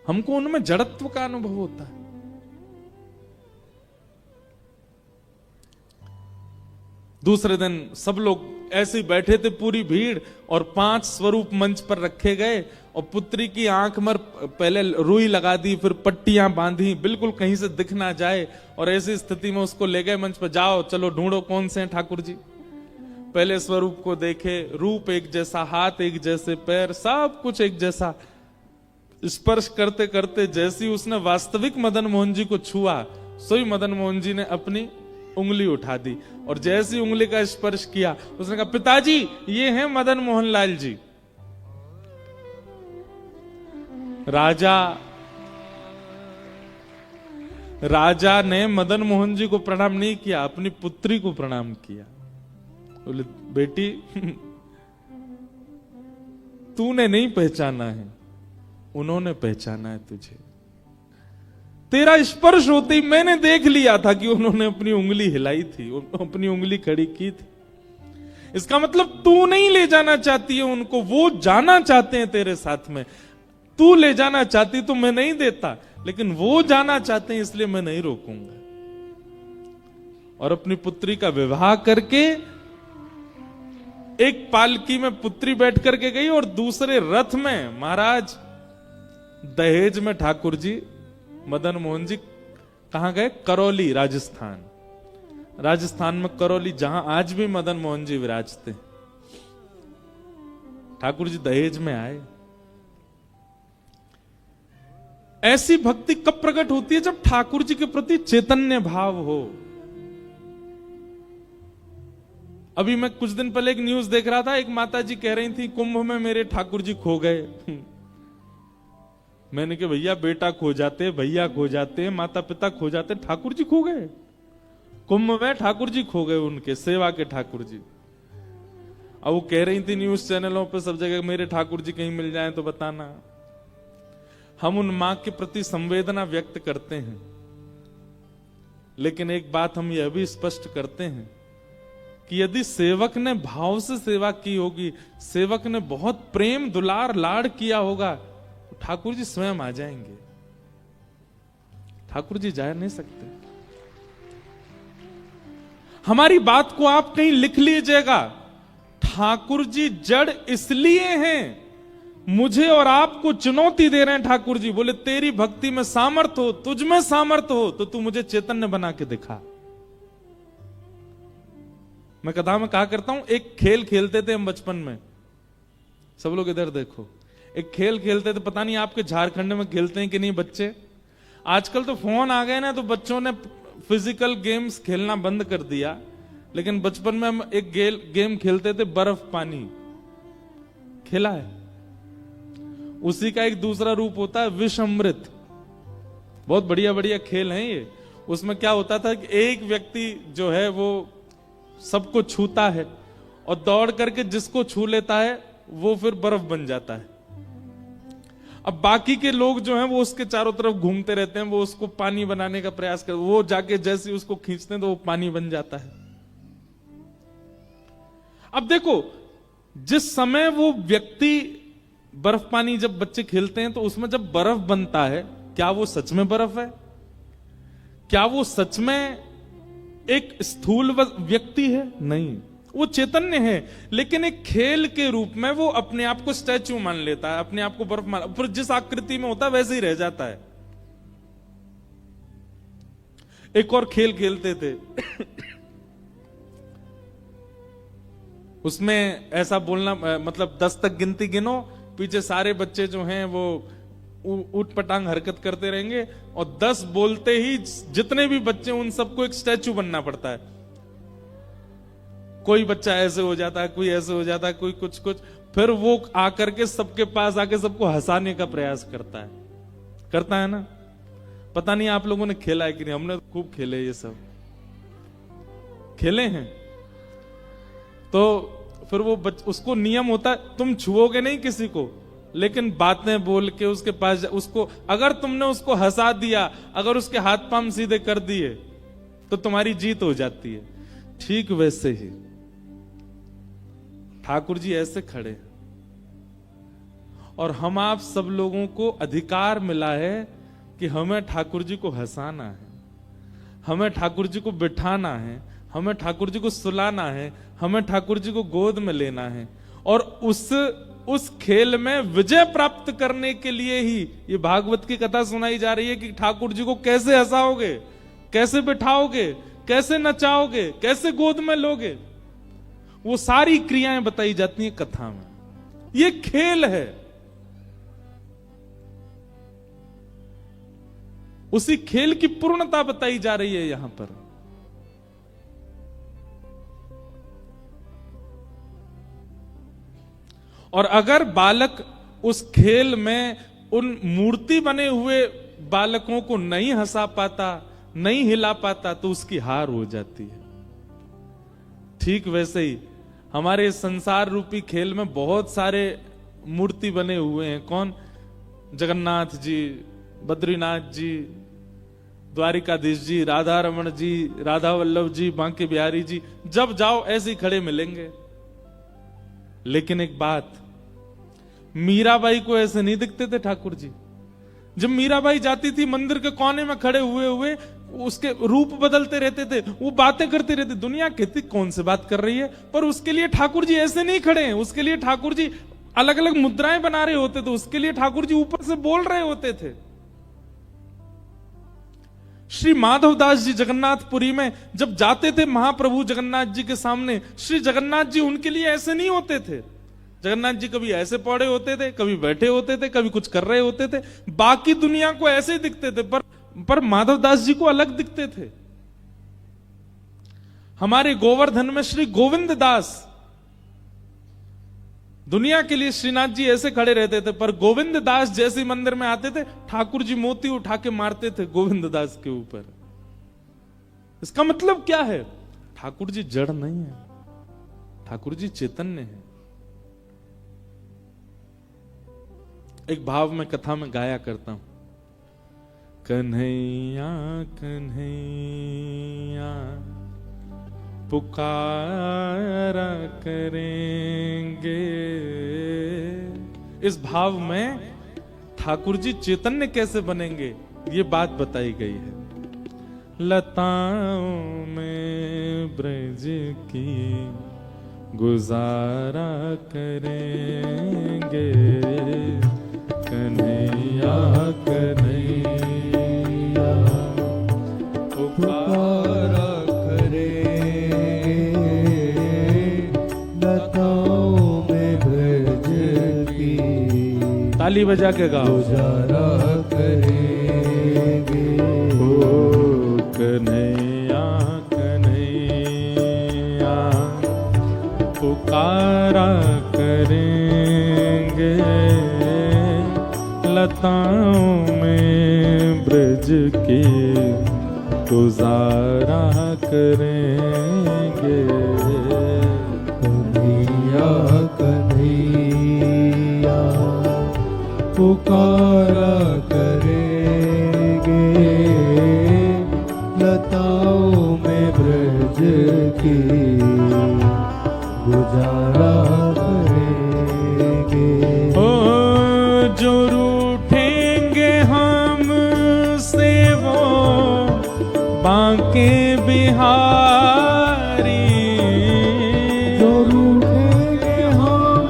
हमको उनमें जड़त्व का अनुभव होता है। दूसरे दिन सब लोग ऐसे ही बैठे थे, पूरी भीड़, और 5 स्वरूप मंच पर रखे गए और पुत्री की आंख में पहले रुई लगा दी, फिर पट्टियां बांधी, बिल्कुल कहीं से दिख ना जाए। और ऐसी स्थिति में उसको ले गए मंच पर, जाओ चलो ढूंढो कौन से हैं ठाकुर जी। पहले स्वरूप को देखे, रूप एक जैसा, हाथ एक जैसे, पैर सब कुछ एक जैसा। स्पर्श करते करते जैसी उसने वास्तविक मदन मोहन जी को छुआ, सोई मदन मोहन जी ने अपनी उंगली उठा दी और जैसी उंगली का स्पर्श किया, उसने कहा, पिताजी ये हैं मदन मोहन लाल जी। राजा ने मदन मोहन जी को प्रणाम नहीं किया, अपनी पुत्री को प्रणाम किया। बोले, बेटी तूने नहीं पहचाना है, उन्होंने पहचाना है तुझे। तेरा स्पर्श होते ही मैंने देख लिया था कि उन्होंने अपनी उंगली हिलाई थी, अपनी उंगली खड़ी की थी। इसका मतलब तू नहीं ले जाना चाहती है उनको, वो जाना चाहते हैं तेरे साथ में। तू ले जाना चाहती तो मैं नहीं देता, लेकिन वो जाना चाहते हैं इसलिए मैं नहीं रोकूंगा। और अपनी पुत्री का विवाह करके एक पालकी में पुत्री बैठ करके गई और दूसरे रथ में महाराज दहेज में ठाकुर जी मदन मोहन जी कहां गए? करौली, राजस्थान। राजस्थान में करौली, जहां आज भी मदन मोहन जी विराजते। ठाकुर जी दहेज में आए। ऐसी भक्ति कब प्रकट होती है? जब ठाकुर जी के प्रति चैतन्य भाव हो। अभी मैं कुछ दिन पहले एक न्यूज देख रहा था, एक माता जी कह रही थी, कुंभ में मेरे ठाकुर जी खो गए। मैंने कहा, भैया बेटा खो जाते, भैया खो जाते, माता पिता खो जाते, ठाकुर जी खो गए? कुंभ में ठाकुर जी खो गए, उनके सेवा के ठाकुर जी। अब वो कह रही थी न्यूज चैनलों पे सब जगह, मेरे ठाकुर जी कहीं मिल जाएं तो बताना। हम उन मां के प्रति संवेदना व्यक्त करते हैं, लेकिन एक बात हम यह भी स्पष्ट करते हैं कि यदि सेवक ने भाव से सेवा की होगी, सेवक ने बहुत प्रेम दुलार लाड़ किया होगा, तो ठाकुर जी स्वयं आ जाएंगे। ठाकुर जी जा नहीं सकते। हमारी बात को आप कहीं लिख लीजिएगा, ठाकुर जी जड़ इसलिए हैं, मुझे और आपको चुनौती दे रहे हैं। ठाकुर जी बोले तेरी भक्ति में सामर्थ्य हो, तुझ में सामर्थ्य हो, तो तू मुझे चैतन्य बना के दिखा। मैं कथा में कहा करता हूं, एक खेल खेलते थे हम बचपन में, सब लोग इधर देखो, एक खेल खेलते थे, पता नहीं आपके झारखंड में खेलते हैं कि नहीं बच्चे। आजकल तो फोन आ गए ना, तो बच्चों ने फिजिकल गेम्स खेलना बंद कर दिया, लेकिन बचपन में हम एक गेम खेलते थे, बर्फ पानी, खेला है। उसी का एक दूसरा रूप होता है विष अमृत। बहुत बढ़िया बढ़िया खेल हैं ये। उसमें क्या होता था कि एक व्यक्ति जो है वो सबको छूता है और दौड़ करके जिसको छू लेता है वो फिर बर्फ बन जाता है। अब बाकी के लोग जो हैं वो उसके चारों तरफ घूमते रहते हैं, वो उसको पानी बनाने का प्रयास कर, वो जाके जैसे उसको खींचते हैं तो वो पानी बन जाता है। अब देखो, जिस समय वो व्यक्ति बर्फ पानी जब बच्चे खेलते हैं तो उसमें जब बर्फ बनता है, क्या वो सच में बर्फ है? क्या वो सच में एक स्थूल व्यक्ति है? नहीं, वो चैतन्य है, लेकिन एक खेल के रूप में वो अपने आप को स्टैच्यू मान लेता है, अपने आप को बर्फ मान, फिर जिस आकृति में होता है वैसे ही रह जाता है। एक और खेल खेलते थे उसमें ऐसा बोलना, मतलब 10 तक गिनती गिनो, पीछे सारे बच्चे जो हैं वो ऊट पटांग हरकत करते रहेंगे और 10 बोलते ही जितने भी बच्चे उन सबको एक स्टैचू बनना पड़ता है। कोई बच्चा ऐसे हो जाता है, कोई ऐसे हो जाता है, कोई कुछ कुछ, फिर वो आकर के सबके पास आके सबको हंसाने का प्रयास करता है ना। पता नहीं आप लोगों ने खेला है कि नहीं, हमने खूब खेले, ये सब खेले हैं। तो फिर वो उसको नियम होता है, तुम छुओगे नहीं किसी को, लेकिन बातें बोल के उसके पास उसको, अगर तुमने उसको हंसा दिया, अगर उसके हाथ पांव सीधे कर दिए तो तुम्हारी जीत हो जाती है। ठीक वैसे ही ठाकुर जी ऐसे खड़े और हम आप सब लोगों को अधिकार मिला है कि हमें ठाकुर जी को हंसाना है, हमें ठाकुर जी को बिठाना है, हमें ठाकुर जी को सुलाना है, हमें ठाकुर जी को गोद में लेना है। और उस खेल में विजय प्राप्त करने के लिए ही ये भागवत की कथा सुनाई जा रही है कि ठाकुर जी को कैसे हंसाओगे, कैसे बिठाओगे, कैसे नचाओगे, कैसे गोद में लोगे, वो सारी क्रियाएं बताई जाती हैं कथा में। ये खेल है, उसी खेल की पूर्णता बताई जा रही है यहां पर। और अगर बालक उस खेल में उन मूर्ति बने हुए बालकों को नहीं हंसा पाता, नहीं हिला पाता, तो उसकी हार हो जाती है। ठीक वैसे ही हमारे संसार रूपी खेल में बहुत सारे मूर्ति बने हुए हैं। कौन? जगन्नाथ जी, बद्रीनाथ जी, द्वारिकाधीश जी, राधा रमण जी, राधा वल्लभ जी, बांके बिहारी जी, जब जाओ ऐसे ही खड़े मिलेंगे। लेकिन एक बात, मीराबाई को ऐसे नहीं दिखते थे ठाकुर जी। जब मीराबाई जाती थी मंदिर के कोने में खड़े हुए हुए, उसके रूप बदलते रहते थे, वो बातें करते रहते, दुनिया कहती कौन से बात कर रही है, पर उसके लिए ठाकुर जी ऐसे नहीं खड़े हैं। उसके लिए ठाकुर जी अलग अलग मुद्राएं बना रहे होते थे, उसके लिए ठाकुर जी ऊपर से बोल रहे होते थे। श्री माधवदास जी जगन्नाथपुरी में जब जाते थे महाप्रभु जगन्नाथ जी के सामने, श्री जगन्नाथ जी उनके लिए ऐसे नहीं होते थे। जगन्नाथ जी कभी ऐसे पड़े होते थे, कभी बैठे होते थे, कभी कुछ कर रहे होते थे, बाकी दुनिया को ऐसे ही दिखते थे, पर माधवदास जी को अलग दिखते थे। हमारे गोवर्धन में श्री गोविंद दास, दुनिया के लिए श्रीनाथ जी ऐसे खड़े रहते थे, पर गोविंद दास जैसे मंदिर में आते थे, ठाकुर जी मोती उठा के मारते थे गोविंद दास के ऊपर। इसका मतलब क्या है? ठाकुर जी जड़ नहीं है, ठाकुर जी चैतन्य है। एक भाव में कथा में गाया करता हूं, कन्हैया कन्हैया पुकारा करेंगे। इस भाव में ठाकुर जी चैतन्य कैसे बनेंगे ये बात बताई गई है। लताओं में ब्रज की गुजारा करेंगे, कन्हैया कन्हैया पुकारा ताली बजा के गाओ। गुजारा करेंगे ओ कन्हैया कन्हैया पुकारा करेंगे, लताओं में ब्रज की गुजारा करेंगे। कन्हैया कन्हैया पुकारा करेंगे, लताओं में ब्रज की गुजारा करेंगे। ओ जो रूठेंगे हम से वो बांके बिहारी, जो रूठेंगे हम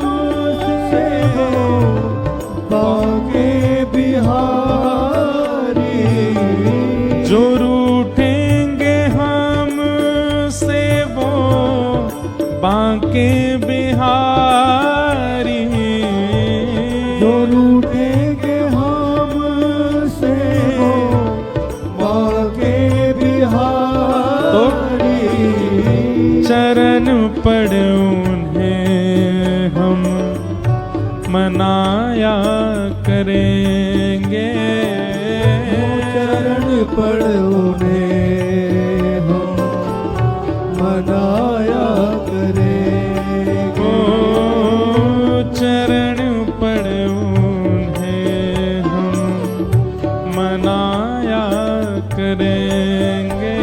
से वो बांके बिहारी, जो रूठेंगे हम से वो बांके बिहारी, जो रूठेंगे हम से वो बांके बिहारी। चरण पड़ उन्हें हम मनाया करेंगे, चरण पड़ उन्हें हम मनाया करेंगे। ओ चरण पड़ उन्हें हम मनाया करेंगे,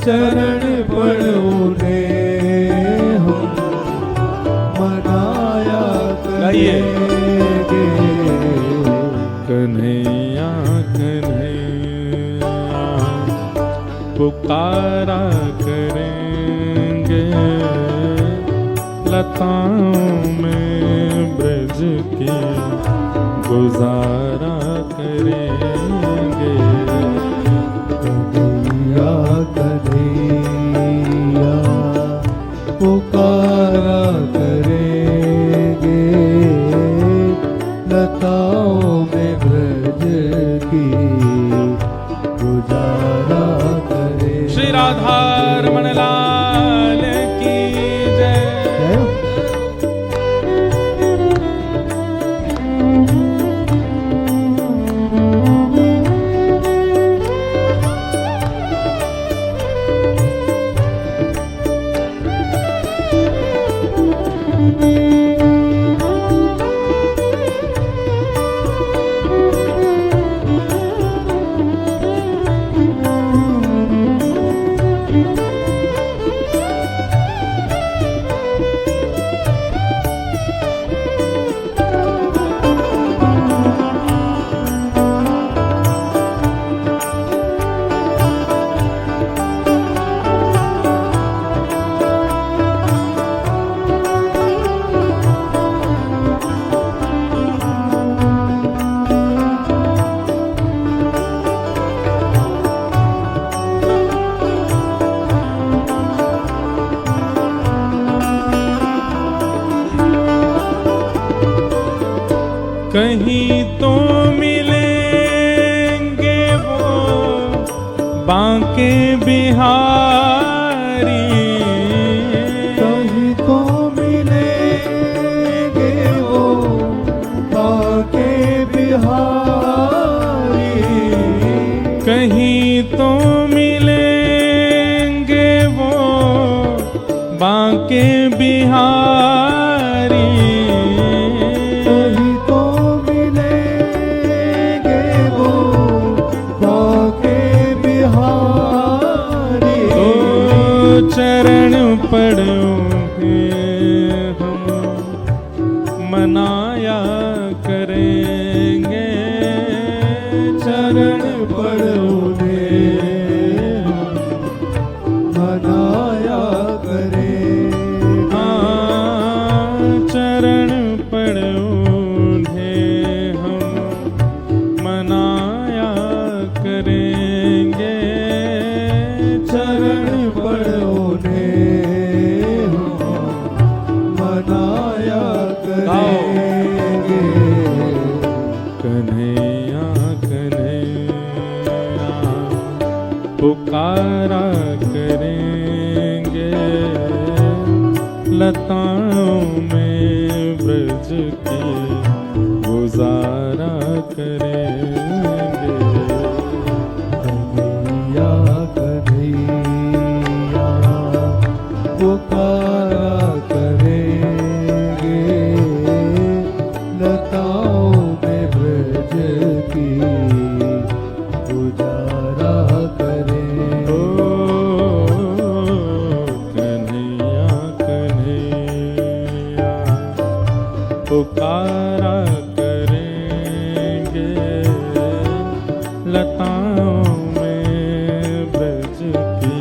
चरण पड़ उन्हें हम मनाया करेंगे। कन्हैया कन्हैया पुकारा करेंगे, लताओं में ब्रज की गुजारा करेंगे। कन्हैया कन्हैया पुकारा करेंगे, लताओं में ब्रज की गुजारा करेंगे। श्री राधा रमण लाल की जय। कहीं तो मिलेंगे वो बांके बिहारी, कहीं तो मिलेंगे वो बांके बिहारी, कहीं तो मिलेंगे वो बांके बिहारी, कहीं तो मिलेंगे वो मनाया करेंगे, चरण पड़ उन्हें मनाया करेंगे। चरण पड़ उन्हें हम मनाया करेंगे, चरण पड़ उन्हें मनाया करेंगे। कन्हैया कन्हैया पुकारा करेंगे, लताओं में ब्रज की गुजारा करेंगे। कन्हैया कन्हैया पुकारा करेंगे, लताओं में ब्रज की गुजारा करेंगे। कन्हैया कन्हैया पुकारा करेंगे, लताओं में ब्रज की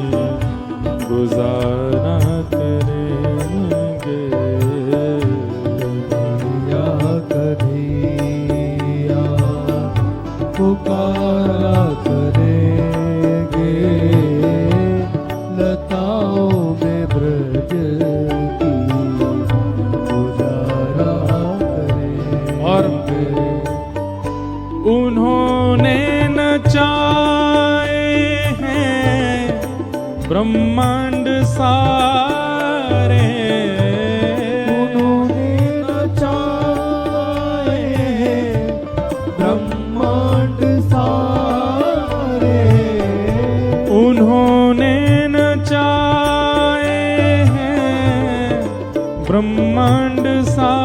गुजारा करेंगे। कन्हैया कन्हैया पुकारा करेंगे, लताओं में ब्रज की गुजारा करेंगे। और उन्होंने नचाए हैं ब्रह्मांड सारे, उन्होंने नचाए हैं ब्रह्मांड सारे। उन्होंने नचाए हैं ब्रह्मांड सारे,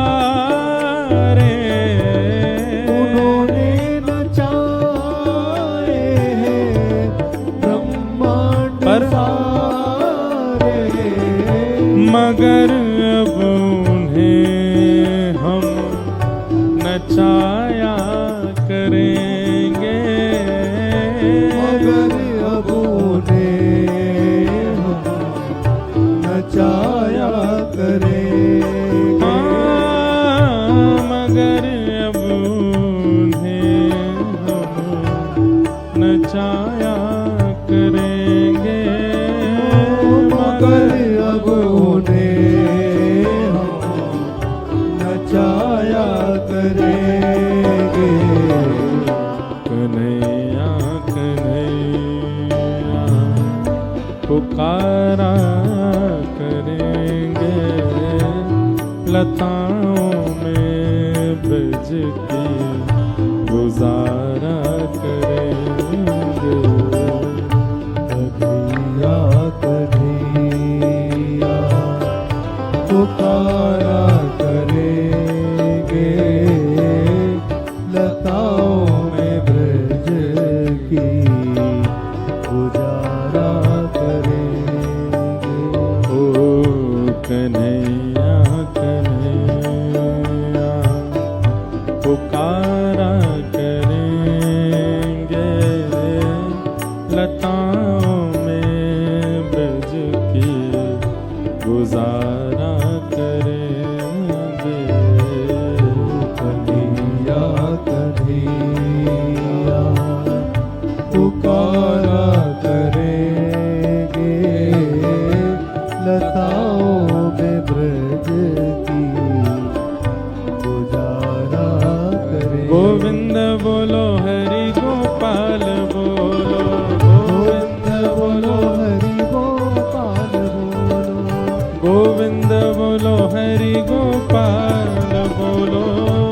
उन्होंने नचाए हैं ब्रह्मांड सारे। मगर अब उन्हें हम नचाया करेंगे, मगर अब उन्हें हम नचाया करेंगे। मगर अब उन्हें हम नचाया करेंगे, मगर अब उन्हें हम नचाया करेंगे। कन्हैया कन्हैया पुकारा करेंगे, लताओं में ब्रज की गुजारा करेंगे। कन्हैया कन्हैया पुकारा करेंगे, लताओं में ब्रज की गुजारा करेंगे। ओ कन्हैया कन्हैया पुकारा करेंगे, लताओं में ब्रज की गुजारा करेंगे। कन्हैया कन्हैया पुकारा करेंगे, लताओं में ब्रज की गुजारा करेंगे। गोविंद बोलो हरि गोपाल बोलो, गोविंद बोलो हरि गोपाल बोलो, गोविंद बोलो हरि गोपाल बोलो,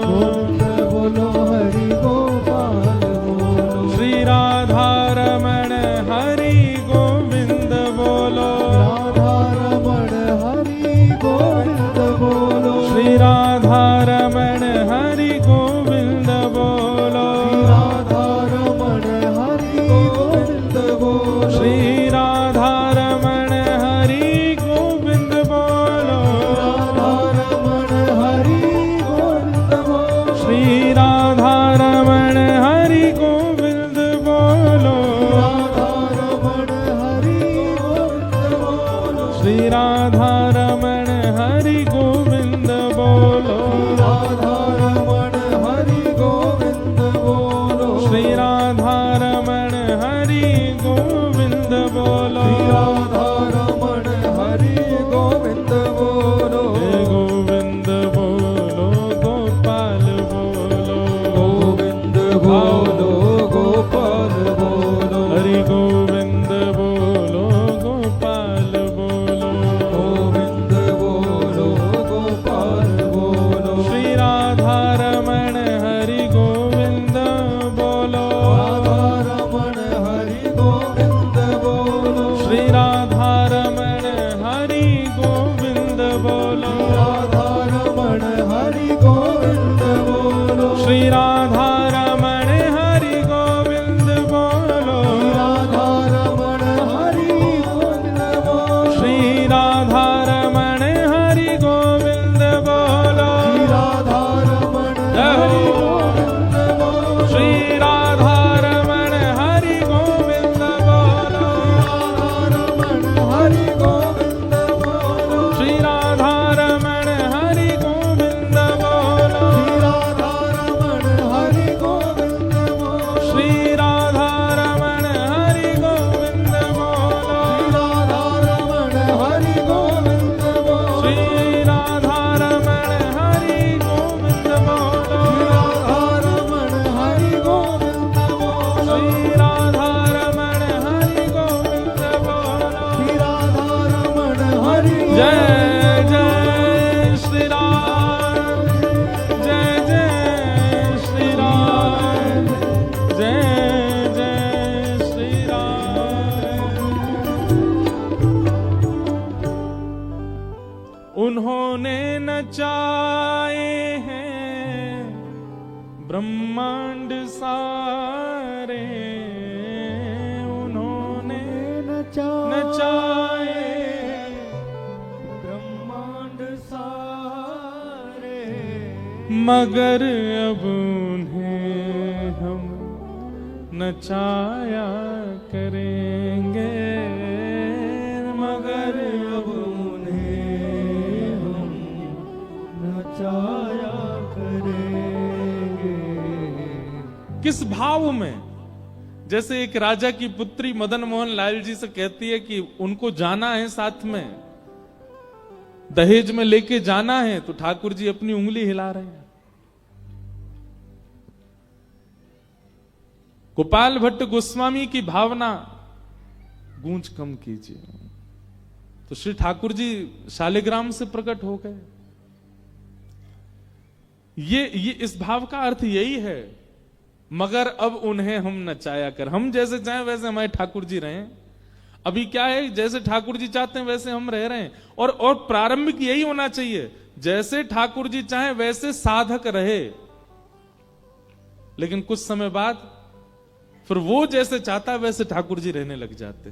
गोविंद बोलो हरि गोपाल बोलो। श्री राधा रमण हरि गोविंद बोलो, राधा रमण हरि गोविंद बोलो, श्री राधा रमण हरि गोविंद बोलो, राधा रमण हरि गोविंद बोलो, श्री राधा रमण हरि गोविंद बोलो, राधा रमण हरि गोविंद नचाए हैं ब्रह्मांड सारे, उन्होंने नचाए ब्रह्मांड सारे, मगर अब उन्हें हम नचाया करेंगे, मगर अब उन्हें हम नचाया करेंगे। किस भाव में? जैसे एक राजा की पुत्री मदन मोहन लाल जी से कहती है कि उनको जाना है साथ में, दहेज में लेके जाना है, तो ठाकुर जी अपनी उंगली हिला रहे हैं। गोपाल भट्ट गोस्वामी की भावना गूंज कम कीजिए, तो श्री ठाकुर जी शालिग्राम से प्रकट हो गए। ये इस भाव का अर्थ यही है, मगर अब उन्हें हम नचाया कर। हम जैसे चाहें वैसे हमारे ठाकुर जी रहें। अभी क्या है, जैसे ठाकुर जी चाहते हैं वैसे हम रह रहे हैं, और प्रारंभिक यही होना चाहिए, जैसे ठाकुर जी चाहें वैसे साधक रहे। लेकिन कुछ समय बाद फिर वो जैसे चाहता है वैसे ठाकुर जी रहने लग जाते।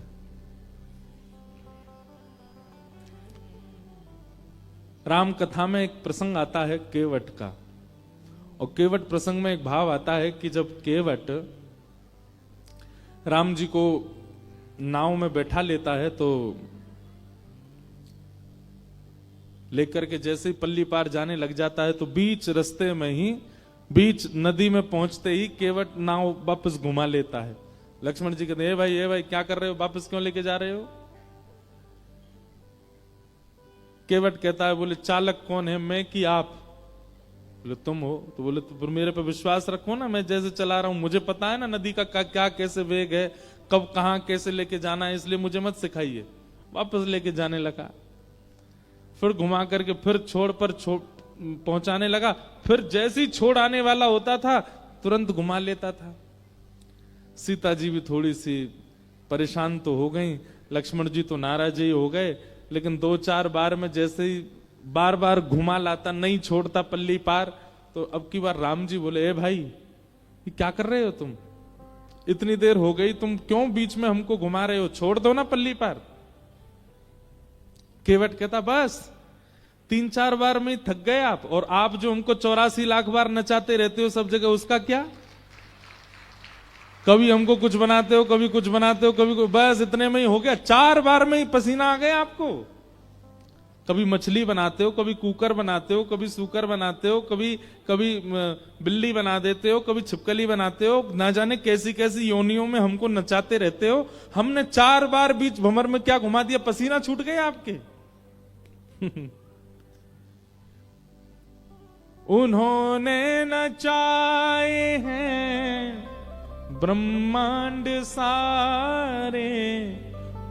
राम कथा में एक प्रसंग आता है केवट का, और केवट प्रसंग में एक भाव आता है कि जब केवट राम जी को नाव में बैठा लेता है, तो लेकर के जैसे ही पल्ली पार जाने लग जाता है, तो बीच रास्ते में ही, बीच नदी में पहुंचते ही केवट नाव वापस घुमा लेता है। लक्ष्मण जी कहते हैं, ए भाई क्या कर रहे हो, वापस क्यों लेके जा रहे हो? केवट कहता है, बोले चालक कौन है, मैं कि आप? बोले तुम हो। तो बोले तो फिर मेरे पे विश्वास रखो ना, मैं जैसे चला रहा हूं, मुझे पता है ना नदी का क्या कैसे वेग है, कब कहां कैसे लेके जाना है, इसलिए मुझे मत सिखाइए। वापस लेके जाने लगा, फिर घुमा करके फिर छोड़ पर पहुंचाने लगा, फिर जैसे ही छोड़ आने वाला होता था तुरंत घुमा लेता था। सीता जी भी थोड़ी सी परेशान तो हो गई, लक्ष्मण जी तो नाराज ही हो गए, लेकिन 2-4 बार में जैसे ही बार बार घुमा लाता, नहीं छोड़ता पल्ली पार, तो अब की बार राम जी बोले, ए भाई ये क्या कर रहे हो तुम, इतनी देर हो गई, तुम क्यों बीच में हमको घुमा रहे हो, छोड़ दो ना पल्ली पार। केवट कहता, बस 3-4 बार में थक गए आप, और आप जो हमको 84 लाख बार नचाते रहते हो सब जगह, उसका क्या? कभी हमको कुछ बनाते हो, कभी कुछ बनाते हो, कभी बस इतने में ही हो गया, 4 बार में ही पसीना आ गया आपको। कभी मछली बनाते हो, कभी कुकर बनाते हो, कभी सूकर बनाते हो, कभी बिल्ली बना देते हो, कभी छिपकली बनाते हो, ना जाने कैसी कैसी योनियों में हमको नचाते रहते हो। हमने 4 बार बीच भंवर में क्या घुमा दिया, पसीना छूट गए आपके। उन्होंने नचाए हैं ब्रह्मांड सारे,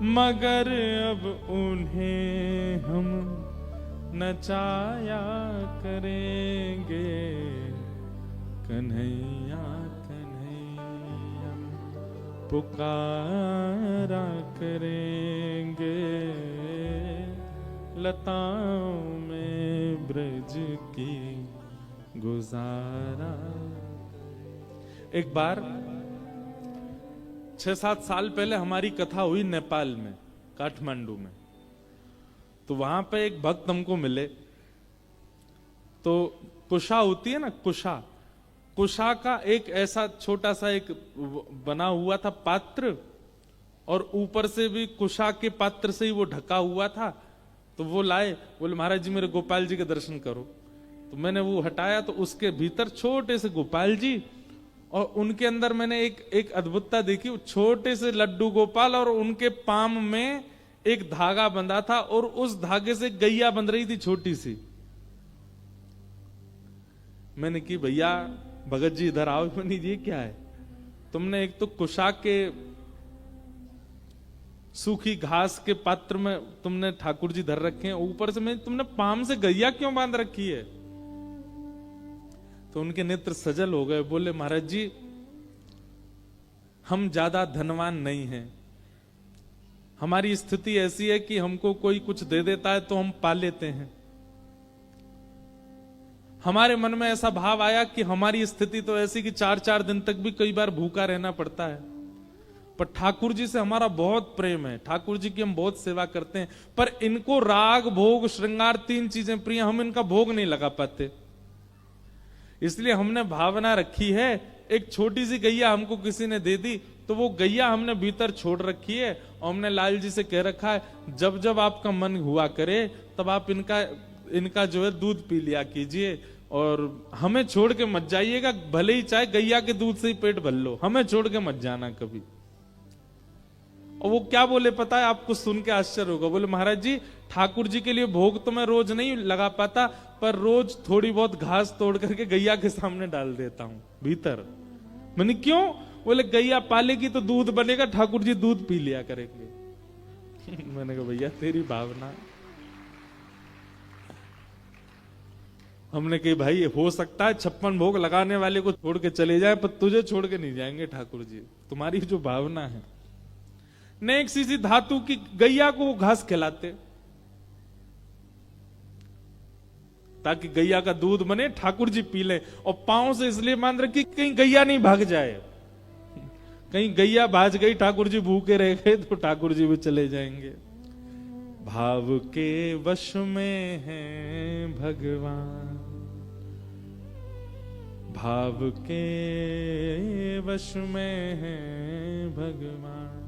मगर अब उन्हें हम नचाया करेंगे, कन्हैया कन्हैया पुकारा करेंगे, लताओं में ब्रज की गुजारा। एक बार 6-7 साल पहले हमारी कथा हुई नेपाल में, काठमांडू में। तो वहां पे एक भक्त हमको मिले, तो कुशा होती है ना, कुशा का एक ऐसा छोटा सा एक बना हुआ था पात्र, और ऊपर से भी कुशा के पात्र से ही वो ढका हुआ था। तो वो लाए, बोले महाराज जी मेरे गोपाल जी के दर्शन करो। तो मैंने वो हटाया, तो उसके भीतर छोटे से गोपाल जी, और उनके अंदर मैंने एक अद्भुतता देखी, छोटे से लड्डू गोपाल, और उनके पाम में एक धागा बंधा था, और उस धागे से गैया बंध रही थी छोटी सी। मैंने की भैया भगत जी इधर आओ, मैंने ये क्या है, तुमने एक तो कुशा के सूखी घास के पात्र में तुमने ठाकुर जी धर रखे हैं, ऊपर से मैं तुमने पाम से गैया क्यों बांध रखी है? तो उनके नेत्र सजल हो गए, बोले महाराज जी हम ज्यादा धनवान नहीं हैं, हमारी स्थिति ऐसी है कि हमको कोई कुछ दे देता है तो हम पा लेते हैं, हमारे मन में ऐसा भाव आया कि हमारी स्थिति तो ऐसी कि 4-4 दिन तक भी कई बार भूखा रहना पड़ता है, पर ठाकुर जी से हमारा बहुत प्रेम है, ठाकुर जी की हम बहुत सेवा करते हैं, पर इनको राग भोग श्रृंगार 3 चीजें प्रिय, हम इनका भोग नहीं लगा पाते। इसलिए हमने भावना रखी है, एक छोटी सी गैया हमको किसी ने दे दी, तो वो गैया हमने भीतर छोड़ रखी है और हमने लाल जी से कह रखा है, जब जब आपका मन हुआ करे तब आप इनका जो है दूध पी लिया कीजिए, और हमें छोड़ के मत जाइएगा, भले ही चाहे गैया के दूध से ही पेट भर लो, हमें छोड़ के मत जाना कभी। और वो क्या बोले पता है, आपको सुन के आश्चर्य होगा, बोले महाराज जी ठाकुर जी के लिए भोग तो मैं रोज नहीं लगा पाता, पर रोज थोड़ी बहुत घास तोड़ करके गैया के सामने डाल देता हूं भीतर। मैंने क्यों? बोले गैया पालेगी तो दूध बनेगा, ठाकुर जी दूध पी लिया करेंगे। मैंने कहा भैया तेरी भावना। हमने कही भाई हो सकता है 56 भोग लगाने वाले को छोड़ के चले जाए, पर तुझे छोड़ के नहीं जाएंगे ठाकुर जी, तुम्हारी जो भावना है। ने एक सी धातु की गैया को वो घास खिलाते ताकि गैया का दूध बने, ठाकुर जी पी ले, और पांव से इसलिए बांध रखी कहीं गैया नहीं भाग जाए, कहीं गैया भाज गई ठाकुर जी भूखे रह गए तो ठाकुर जी भी चले जाएंगे। भाव के वश में है भगवान, भाव के वश में है भगवान।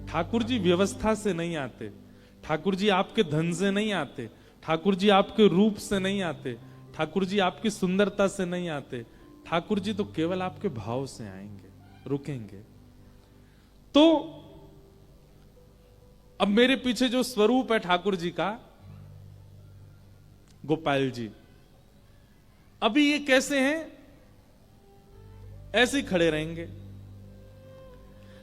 ठाकुर जी व्यवस्था से नहीं आते, ठाकुर जी आपके धन से नहीं आते, ठाकुर जी आपके रूप से नहीं आते, ठाकुर जी आपकी सुंदरता से नहीं आते, ठाकुर जी तो केवल आपके भाव से आएंगे, रुकेंगे। तो अब मेरे पीछे जो स्वरूप है ठाकुर जी का, गोपाल जी, अभी ये कैसे हैं? ऐसे ही खड़े रहेंगे,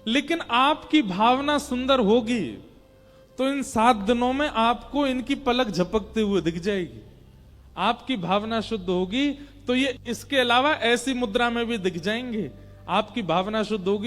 लेकिन आपकी भावना सुंदर होगी तो इन 7 दिनों में आपको इनकी पलक झपकते हुए दिख जाएगी। आपकी भावना शुद्ध होगी तो ये इसके अलावा ऐसी मुद्रा में भी दिख जाएंगे। आपकी भावना शुद्ध होगी